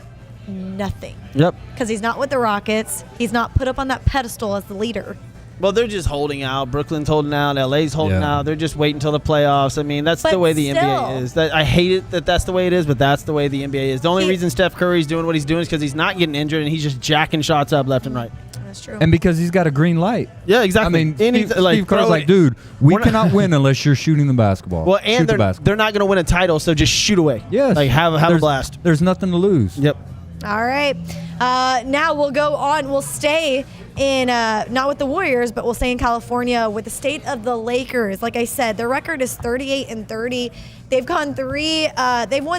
nothing. Yep. Because he's not with the Rockets. He's not put up on that pedestal as the leader. Well, they're just holding out. Brooklyn's holding out. LA's holding Yeah. out. They're just waiting until the playoffs. I mean, that's But the way the still. NBA is. I hate it that that's the way it is, but that's the way the NBA is. The only reason Steph Curry's doing what he's doing is because he's not getting injured and he's just jacking shots up left and right. That's true. And because he's got a green light. Yeah, exactly. I mean, Any- Steve Kerr's throw like, it. dude, we We're not- cannot win unless you're shooting the basketball. Well, Shoot and the basketball. they're not going to win a title, so just shoot away. Yes. Like have a There's- blast. There's nothing to lose. Yep. All right. Now we'll go on. We'll stay in, not with the Warriors, but we'll stay in California with the state of the Lakers. Like I said, their record is 38-30. They've won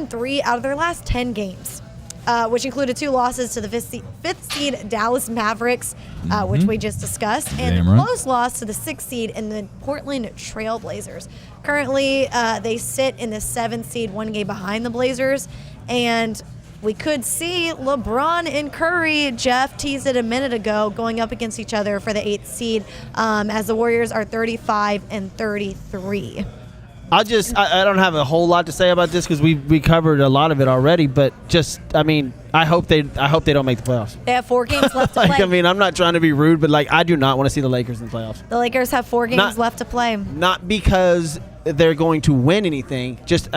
3 out of their last 10 games, which included 2 losses to the fifth seed Dallas Mavericks, which we just discussed, and Damn a right. close loss to the 6th seed in the Portland Trail Blazers. Currently, they sit in the 7th seed, 1 game behind the Blazers, and we could see LeBron and Curry, Jeff teased it a minute ago, going up against each other for the 8th seed, as the Warriors are 35-33. I don't have a whole lot to say about this because we covered a lot of it already. But I hope they don't make the playoffs. They have 4 games left to play. I'm not trying to be rude, but I do not want to see the Lakers in the playoffs. The Lakers have 4 games left to play. Not because they're going to win anything, just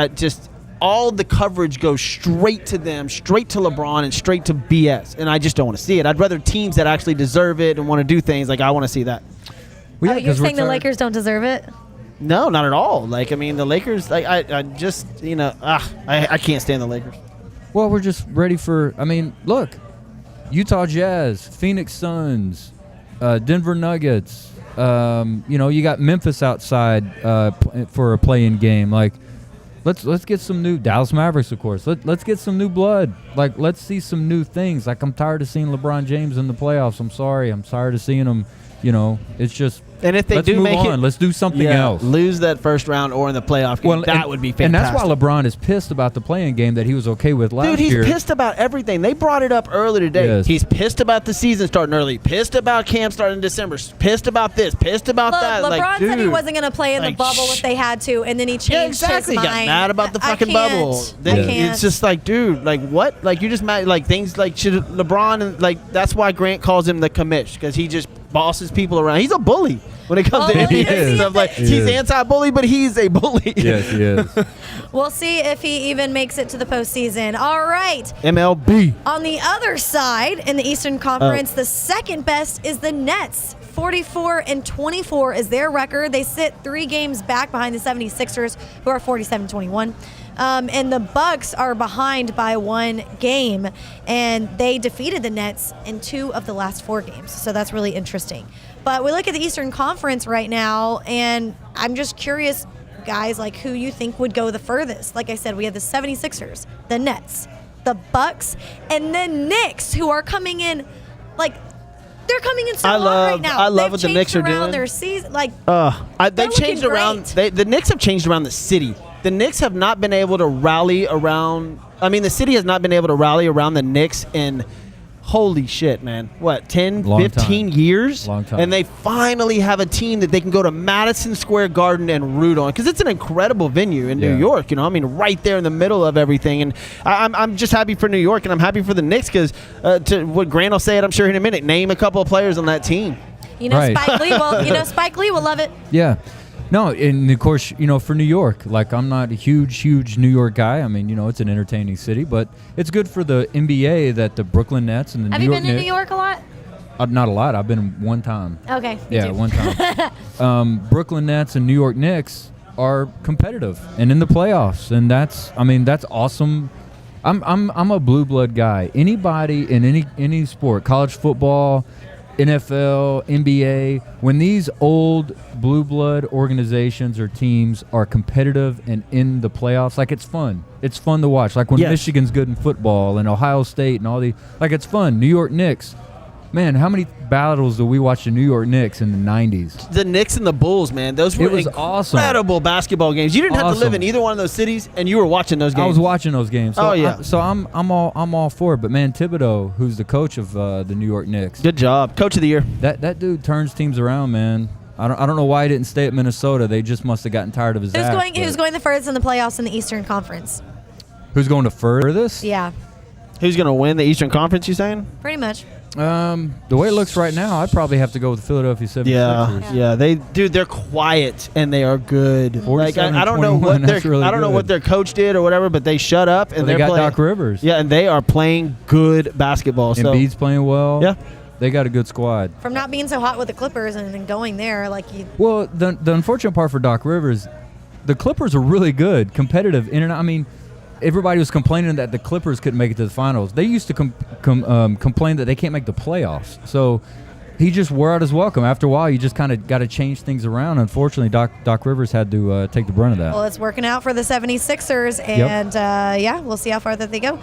all the coverage goes straight to them, straight to LeBron, and straight to BS. And I just don't want to see it. I'd rather teams that actually deserve it and want to do things I want to see that. Well, You're saying the Lakers don't deserve it? No, not at all. The Lakers, I can't stand the Lakers. Well, we're just ready for. I mean, look, Utah Jazz, Phoenix Suns, Denver Nuggets. You got Memphis outside for a play-in game. Let's get some new Dallas Mavericks, of course. Let's get some new blood. Let's see some new things. I'm tired of seeing LeBron James in the playoffs. I'm sorry. I'm tired of seeing him. It's just. And if they let's do move make on. it, Let's do something else. Lose that first round or in the playoff game. That would be fantastic. And that's why LeBron is pissed about the play-in game that he was okay with last Dude, year. he's pissed about everything. They brought it up earlier today. Yes. He's pissed about the season starting early. Pissed about camp starting in December. Pissed about this. Pissed about that. LeBron said he dude. wasn't going to play in the bubble if they had to, and then he changed Yeah, exactly. his He mind. got mad about the I fucking can't. bubble. I Then can't. it's just dude, what? You're just mad. Things should LeBron and that's why Grant calls him the commish because he just bosses people around. He's a bully when it comes to Well, NBA is. stuff. He He's is. anti-bully, but he's a bully. Yes, he is. We'll see if he even makes it to the postseason. All right. MLB. On the other side, in the Eastern Conference, the second best is the Nets. 44-24 is their record. They sit 3 games back behind the 76ers, who are 47-21. And the Bucks are behind by 1 game, and they defeated the Nets in 2 of the last 4 games. So that's really interesting. But we look at the Eastern Conference right now, and I'm just curious, guys, who you think would go the furthest. Like I said, we have the 76ers, the Nets, the Bucks, and the Knicks, who are coming in they're coming in so hot right now. I love They've what the Knicks changed are around doing. Their season, They've changed looking around. great. The Knicks have changed around the city. the Knicks have not been able to rally around. I mean, the city has not been able to rally around the Knicks in. Holy shit, man. What, 10, Long 15 time. years? Long time. And they finally have a team that they can go to Madison Square Garden and root on because it's an incredible venue in New York. I mean, right there in the middle of everything. And I'm just happy for New York, and I'm happy for the Knicks because, to what Grant will say it, I'm sure in a minute, name a couple of players on that team. Right. Spike Lee will love it. Yeah. No, and of course, for New York, like I'm not a huge New York guy. I mean, it's an entertaining city, but it's good for the NBA that the Brooklyn Nets and the Have New you York been to Knicks, New York a lot? Not a lot. I've been one time. Okay. Me Yeah, too. one time. Brooklyn Nets and New York Knicks are competitive and in the playoffs, and that's awesome. I'm a blue blood guy. Anybody in any sport, college football, NFL, NBA, when these old blue blood organizations or teams are competitive and in the playoffs, like it's fun. It's fun to watch. Like when Michigan's good in football and Ohio State and all the, like it's fun. New York Knicks. Man, how many battles do we watch the New York Knicks in the 90s? The Knicks and the Bulls, man. Those were incredible basketball games. You didn't have to live in either one of those cities, and you were watching those games. I was watching those games. So I'm I'm all for it. But man, Thibodeau, who's the coach of the New York Knicks, good job, coach of the year. That dude turns teams around, man. I don't know why he didn't stay at Minnesota. They just must have gotten tired of his act. Who's going the furthest in the playoffs in the Eastern Conference? Who's going to furthest? Yeah. Who's going to win the Eastern Conference, you saying? Pretty much. The way it looks right now, I'd probably have to go with the Philadelphia 76ers. Yeah. They're quiet and they are good. Like I don't know what what their coach did or whatever, but they shut up and they got Doc Rivers. Yeah, and they are playing good basketball. Embiid's playing well. Yeah. They got a good squad. From not being so hot with the Clippers and then going there, Well, the unfortunate part for Doc Rivers, the Clippers are really good, competitive in and out. I mean, everybody was complaining that the Clippers couldn't make it to the finals. They used to complain that they can't make the playoffs. So he just wore out his welcome. After a while, you just kind of got to change things around. Unfortunately, Doc Rivers had to take the brunt of that. Well, it's working out for the 76ers, and we'll see how far that they go.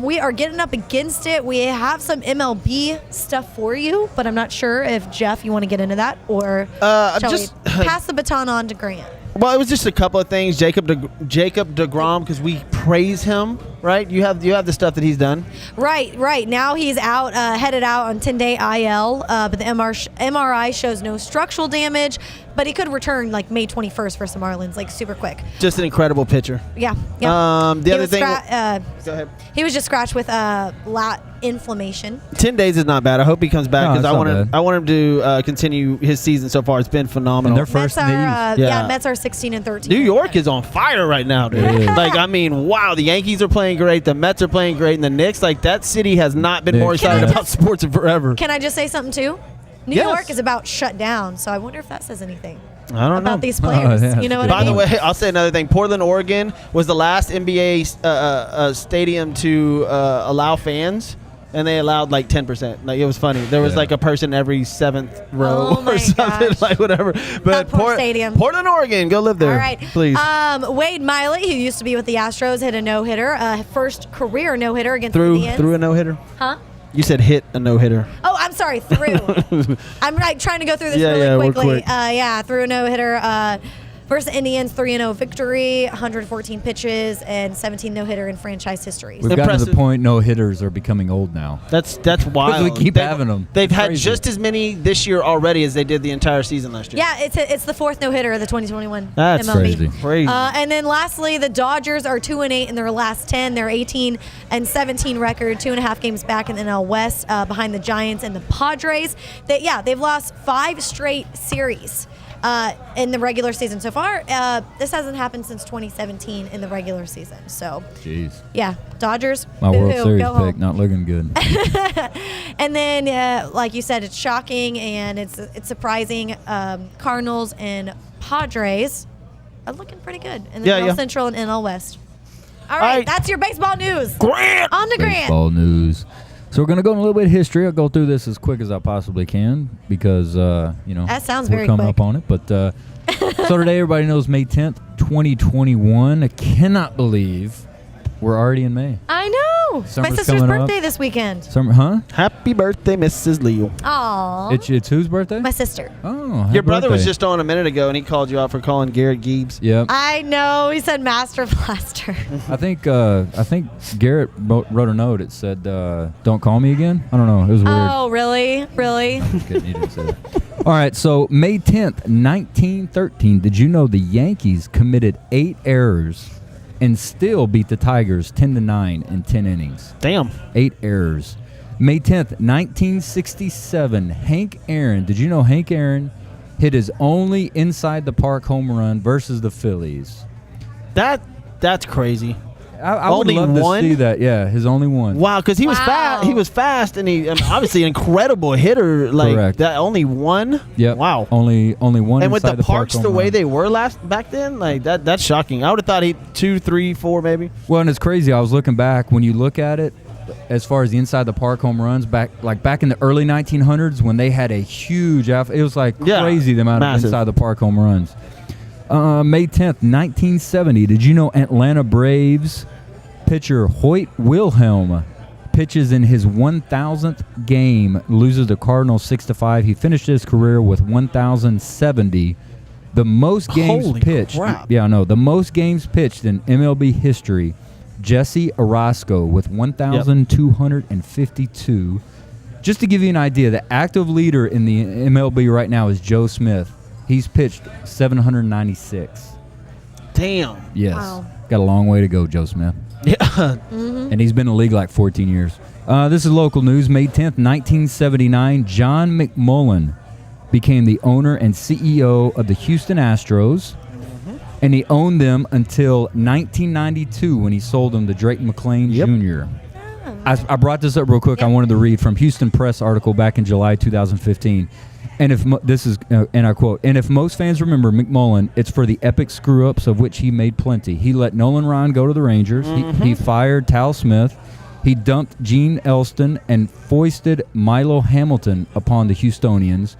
We are getting up against it. We have some MLB stuff for you, but I'm not sure if, Jeff, you want to get into that, or shall we pass the baton on to Grant? Well, it was just a couple of things. Jacob DeGrom, because we praise him, right? You have the stuff that he's done. Right. Now he's out, headed out on 10-day IL, but the MRI shows no structural damage, but he could return like May 21st for some Marlins, like super quick. Just an incredible pitcher. Yeah. The other thing. Go ahead. He was just scratched with lat inflammation. 10 days is not bad. I hope he comes back because I want him to continue his season so far. It's been phenomenal. And they're first in the East. Mets are 16-13. New York is on fire right now, dude. Wow, the Yankees are playing great, the Mets are playing great, and the Knicks, that city has not been more excited about sports in forever. Can I just say something too? New York is about shut down, so I wonder if that says anything. I don't know about these players. You know what I mean? By the way, I'll say another thing. Portland, Oregon was the last NBA stadium to allow fans. And they allowed 10%. It was funny. There was a person every seventh row or something, whatever. But stadium. Portland, Oregon, go live there. All right, please. Wade Miley, who used to be with the Astros, hit a no-hitter, first career no-hitter against the Indians. Threw a no-hitter. Huh? You said hit a no-hitter. Oh, I'm sorry, threw. I'm trying to go through this really quickly. Threw a no-hitter. Versus Indians, 3-0 victory, 114 pitches, and 17 no-hitter in franchise history. We've gotten to the point no-hitters are becoming old now. That's wild. We keep having them. They've had just as many this year already as they did the entire season last year. Yeah, it's the fourth no-hitter of the 2021 That's MLB. crazy. And then lastly, the Dodgers are 2-8 in their last 10. They're 18-17 record, 2.5 games back in the NL West, behind the Giants and the Padres. They've lost 5 straight series. In the regular season so far. This hasn't happened since 2017 in the regular season. So, jeez. Yeah, Dodgers. My World Series pick not looking good. And then, like you said, it's shocking and it's surprising. Cardinals and Padres are looking pretty good in the NL Central and NL West. All right, that's your baseball news. Grant! On to Grant. Baseball news. So we're going to go in a little bit of history. I'll go through this as quick as I possibly can because, that sounds we're coming up on it. But so today, everybody knows May 10th, 2021. I cannot believe we're already in May. I know. Woo! My Summer's sister's coming up. birthday this weekend. Summer, huh? Happy birthday, Mrs. Leal. Aw. It's whose birthday? My sister. Oh, happy Your brother was birthday. just on a minute ago, and he called you out for calling Garrett Gibbs. Yep. I know. He said Master Blaster. I think Garrett wrote a note. It said, "Don't call me again." I don't know. It was weird. Oh, really? Really? Kidding, he didn't say that. All right. So May 10th, 1913. Did you know the Yankees committed 8 errors and still beat the Tigers 10-9 in 10 innings? Damn. 8 errors. May 10th, 1967. Hank Aaron. Did you know Hank Aaron hit his only inside the park home run versus the Phillies? That's crazy. I would Only love one? to see that. Yeah, his only one. Wow, because he was Wow. fast. He was fast, and he obviously an incredible hitter. Like Correct. that, only one. Yep. Wow. Only one. And with inside the park parks home the way run. they were back then, like that's shocking. I would have thought he'd 2, 3, 4 maybe. Well, and it's crazy. I was looking back. When you look at it, as far as the inside the park home runs, back in the early 1900s when they had a huge, it was like Yeah, crazy the amount massive. of inside the park home runs. May 10th, 1970. Did you know Atlanta Braves pitcher Hoyt Wilhelm pitches in his 1,000th game, loses the Cardinals 6-5. He finished his career with 1,070. The most games Holy pitched. crap. Yeah, I know. The most games pitched in MLB history. Jesse Orosco with 1,252. Just to give you an idea, the active leader in the MLB right now is Joe Smith. He's pitched 796. Damn. Yes. Wow. Got a long way to go, Joe Smith. Yeah. And he's been in the league like 14 years. This is local news. May 10th, 1979, John McMullen became the owner and CEO of the Houston Astros. And he owned them until 1992 when he sold them to Drayton McClain Jr. I brought this up real quick. I wanted to read from Houston Press article back in July 2015. And if and I quote, and if most fans remember McMullen, it's for the epic screw-ups of which he made plenty. He let Nolan Ryan go to the Rangers. He fired Tal Smith. He dumped Gene Elston and foisted Milo Hamilton upon the Houstonians.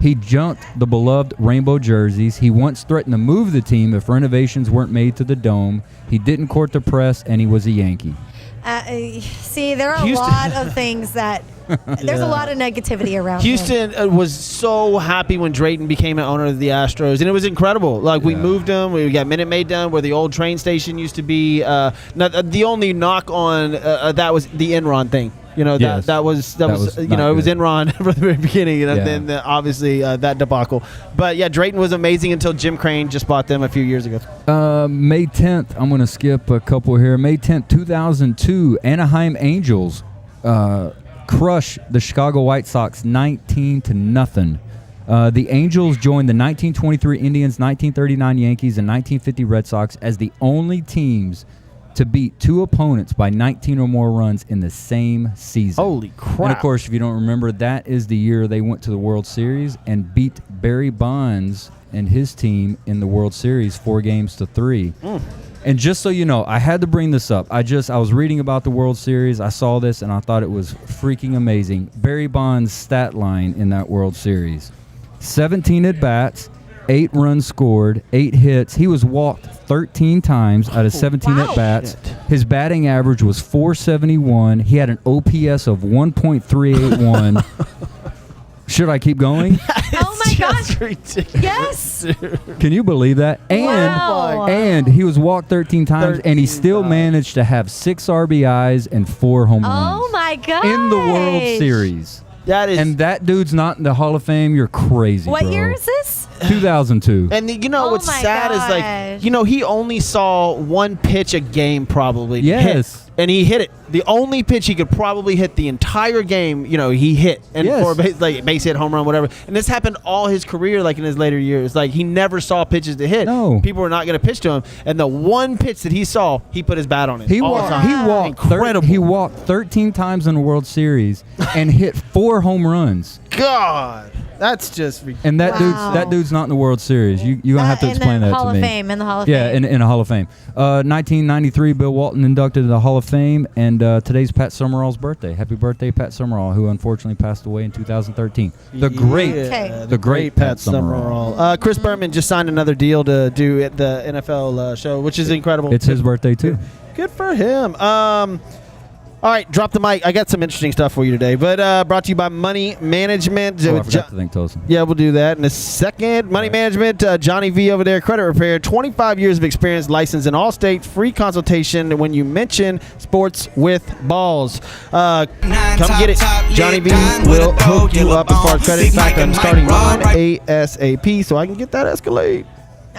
He junked the beloved rainbow jerseys. He once threatened to move the team if renovations weren't made to the dome. He didn't court the press, and he was a Yankee. See, there are Houston- a lot of things that there's a lot of negativity around him. Houston was so happy when Drayton became an owner of the Astros, and it was incredible. Like we moved them, we got Minute Maid done where the old train station used to be. The only knock on that was the Enron thing. You know, Yes. that was was you not know, it was good. Enron from the very beginning, and Yeah. then obviously that debacle. But yeah, Drayton was amazing until Jim Crane just bought them a few years ago. May 10th, I'm going to skip a couple here. May 10th, 2002, Anaheim Angels crush the Chicago White Sox 19-0. The Angels joined the 1923 Indians, 1939 Yankees, and 1950 Red Sox as the only teams to beat two opponents by 19 or more runs in the same season. Holy crap. And, of course, if you don't remember, that is the year they went to the World Series and beat Barry Bonds and his team in the World Series 4-3. And just so you know, I had to bring this up. I was reading about the World Series. I saw this, and I thought it was freaking amazing. Barry Bonds' stat line in that World Series. 17 at-bats, 8 runs scored, 8 hits. He was walked 13 times out of 17 wow. at-bats. His batting average was .471. He had an OPS of 1.381. Should I keep going? Oh my gosh. That's ridiculous. Yes. Can you believe that? Wow. And he was walked 13 times, and he 13 still times. managed to have 6 RBIs and 4 home runs Oh my gosh. in the World Series. That is. And that dude's not in the Hall of Fame. You're crazy, What bro. year is this? 2002. And you know Oh what's my sad is gosh. like, you know, he only saw one pitch a game probably. to Yes. hit, and he hit it. The only pitch he could probably hit the entire game, you know, he hit. And Yes. for a base hit, home run, whatever. And this happened all his career, like in his later years. Like he never saw pitches to hit. No. People were not going to pitch to him. And the one pitch that he saw, he put his bat on it. He all the walked. time. He walked. Incredible. He walked 13 times in the World Series and hit 4 home runs. God, that's just ridiculous. And that Wow. dude's not in the World Series. You're gonna have to in explain the that Hall to of me. Fame, in the Hall of Yeah, Fame. in a Hall of Fame. 1993, Bill Walton inducted to the Hall of Fame, and today's Pat Summerall's birthday. Happy birthday, Pat Summerall, who unfortunately passed away in 2013. The great, Okay. the great Pat Summerall. Chris Berman just signed another deal to do at the NFL show, which is incredible. It's his birthday too. Good for him. All right, drop the mic. I got some interesting stuff for you today, but brought to you by Money Management. I forgot to thank Tosin. Yeah, we'll do that in a second. Money Management, Johnny V over there, credit repair, 25 years of experience, licensed in all states, free consultation when you mention sports with balls. Come get it. Johnny V will hook you up as far as credit. In fact, I'm starting mine ASAP so I can get that Escalade.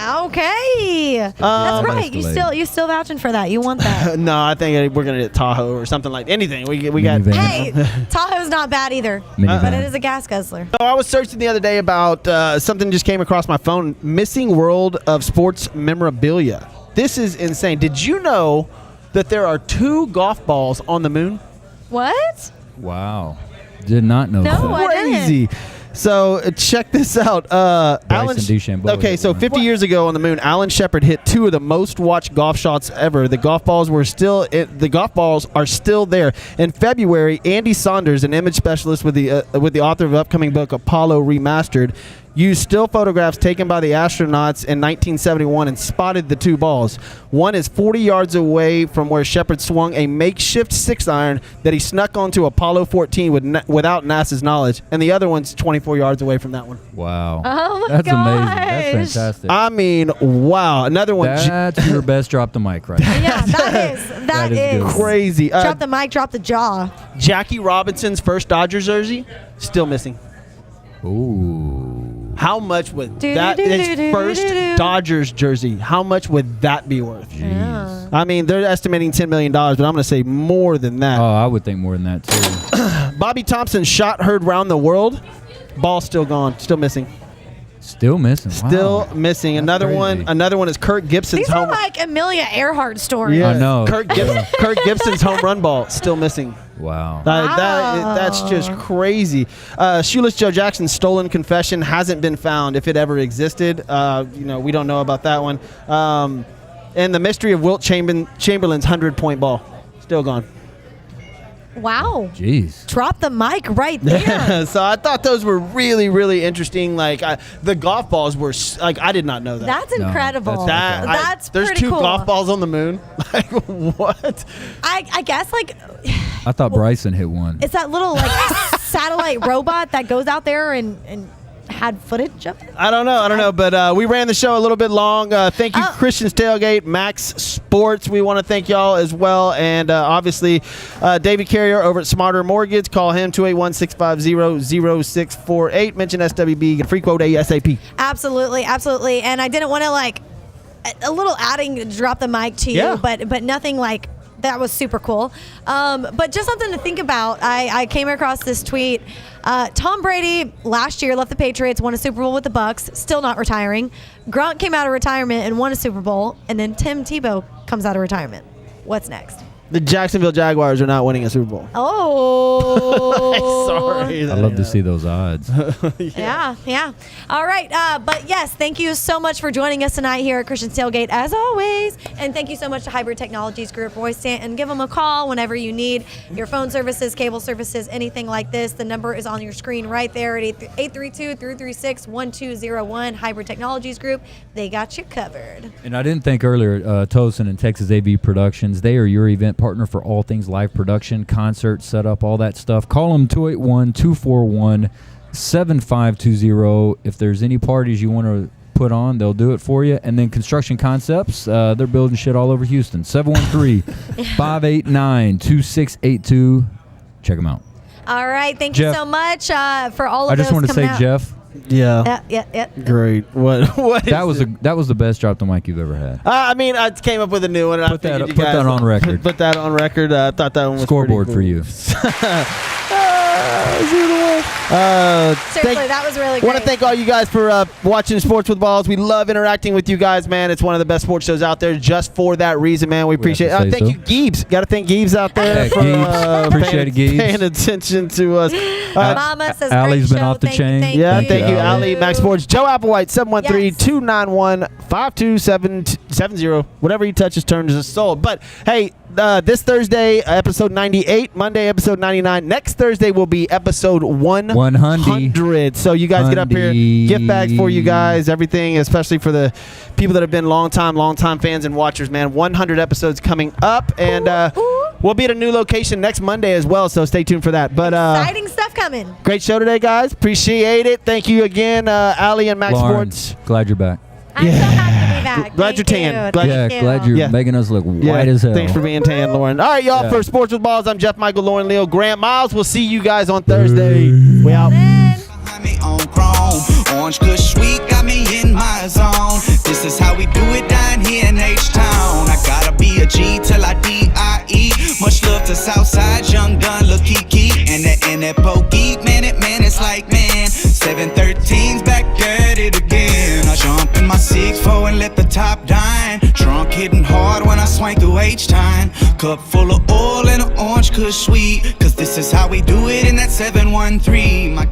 Okay, that's right. You still vouching for that? You want that? No, I think we're gonna get Tahoe or something like anything. We got. Hey, Tahoe's not bad either, but it is a gas guzzler. So I was searching the other day about something just came across my phone. Missing world of sports memorabilia. This is insane. Did you know that there are 2 golf balls on the moon? What? Wow. Did not know that. No, I Crazy. didn't. So check this out. DeChambeau. So 50 years ago on the moon, Alan Shepard hit 2 of the most watched golf shots ever. The golf balls are still there. In February, Andy Saunders, an image specialist with the author of the upcoming book Apollo Remastered, used still photographs taken by the astronauts in 1971 and spotted the 2 balls. One is 40 yards away from where Shepard swung a makeshift 6-iron that he snuck onto Apollo 14 without NASA's knowledge, and the other one's 24 yards away from that one. Wow. Oh my That's gosh. amazing. That's fantastic. I mean, wow. Another one. That's your best drop the mic right now. Yeah, that is good. Crazy. Drop the mic, drop the jaw. Jackie Robinson's first Dodgers jersey, still missing. Ooh. How much would that his first Dodgers jersey? How much would that be worth? Yeah. I mean, they're estimating $10 million, but I'm going to say more than that. Oh, I would think more than that too. Bobby Thompson's shot heard round the world. Ball still gone, still missing. Still missing. Still Wow. missing. That's Another crazy. one. Another one is Kirk Gibson's These are home. like Amelia Earhart stories. Yeah. I know. Kirk Gibson's home run ball still missing. Wow. That's just crazy. Shoeless Joe Jackson's stolen confession hasn't been found, if it ever existed. We don't know about that one. And the mystery of Wilt Chamberlain's 100-point ball, still gone. Wow. Jeez. Drop the mic right there. So I thought those were really, really interesting. Like the golf balls were I did not know that. That's incredible. that's There's pretty 2 cool. golf balls on the moon. Like what? I guess I thought Bryson hit one. it's that little satellite robot that goes out there and had footage of it. I don't know, but we ran the show a little bit long. Thank you, Oh. Christians Tailgate, Max Sports. We want to thank y'all as well. And obviously, David Carrier over at Smarter Mortgage. Call him, 281-650-0648. Mention SWB, get a free quote ASAP. Absolutely. And I didn't want to a little adding to drop the mic to you, Yeah. but nothing like that was super cool. But just something to think about. I came across this tweet. Tom Brady last year left the Patriots, won a Super Bowl with the Bucks, still not retiring. Gronk came out of retirement and won a Super Bowl, and then Tim Tebow comes out of retirement. What's next? The Jacksonville Jaguars are not winning a Super Bowl. Oh. Sorry. I love to see those odds. Yeah. All right. But yes, thank you so much for joining us tonight here at Christians Tailgate, as always. And thank you so much to Hybrid Technologies Group. Roy Stanton, give them a call whenever you need your phone services, cable services, anything like this. The number is on your screen right there at 832-336-1201. Hybrid Technologies Group. They got you covered. And I didn't think earlier, Tosin and Texas AV Productions, they are your event partner for all things live production, concert setup, all that stuff. Call them 281-241-7520. If there's any parties you want to put on, they'll do it for you. And then Construction Concepts, they're building shit all over Houston. 713-589-2682. Check them out. All right. Thank you Jeff, so much for all of I just those want to say, coming out. Jeff, Yeah. Great. What that was the best drop the mic you've ever had. I mean, I came up with a new one. And Put I that figured you up- put guys that on record. Put that on record. I thought that one was Scoreboard pretty cool. for you. Seriously, that was really I want great. to thank all you guys for watching Sports with Balls. We love interacting with you guys, man. It's one of the best sports shows out there just for that reason, man. We appreciate have it. to say Thank so. you, Giebs. Got to thank Giebs out there Hey, for Giebs. Appreciate it, Giebs. paying attention to us. Mama says Allie's great been show. off the Thank chain. You, Yeah, thank thank you, you. Ali. Max Sports. Joe Applewhite, 713-291-5270. Whatever he touches turns his soul. But, hey, this Thursday, episode 98. Monday, episode 99. Next Thursday will be episode 100. So you guys get up here. Gift bags for you guys. Everything, especially for the people that have been long time fans and watchers, man. 100 episodes coming up. And We'll be at a new location next Monday as well, so stay tuned for that. But Exciting stuff coming. great show today, guys. Appreciate it. Thank you again, Allie and Max Lauren, Sports. glad you're back. I'm so happy to be back. Glad Thank you're tan. you. Glad- Thank you. Glad you're making us look white as hell. Thanks for being tan, Lauren. All right, y'all, Yeah. for Sports with Balls, I'm Jeff Michael, Lauren Leal, Grant Miles. We'll see you guys on Thursday. We out. Man. Behind me on chrome. Orange Kush sweet got me in my zone. This is how we do it down here in H-Town. I gotta be a G till I D-I-E. Much love to Southside, Young Gun, Lil Kiki. And that pokey, man, it's like, man. 713's back at it again. I jump in my 6'4" and let the top dine. Drunk hitting hard when I swing through H-Time. Cup full of oil and an Orange Kush sweet. Cause this is how we do it in that 713.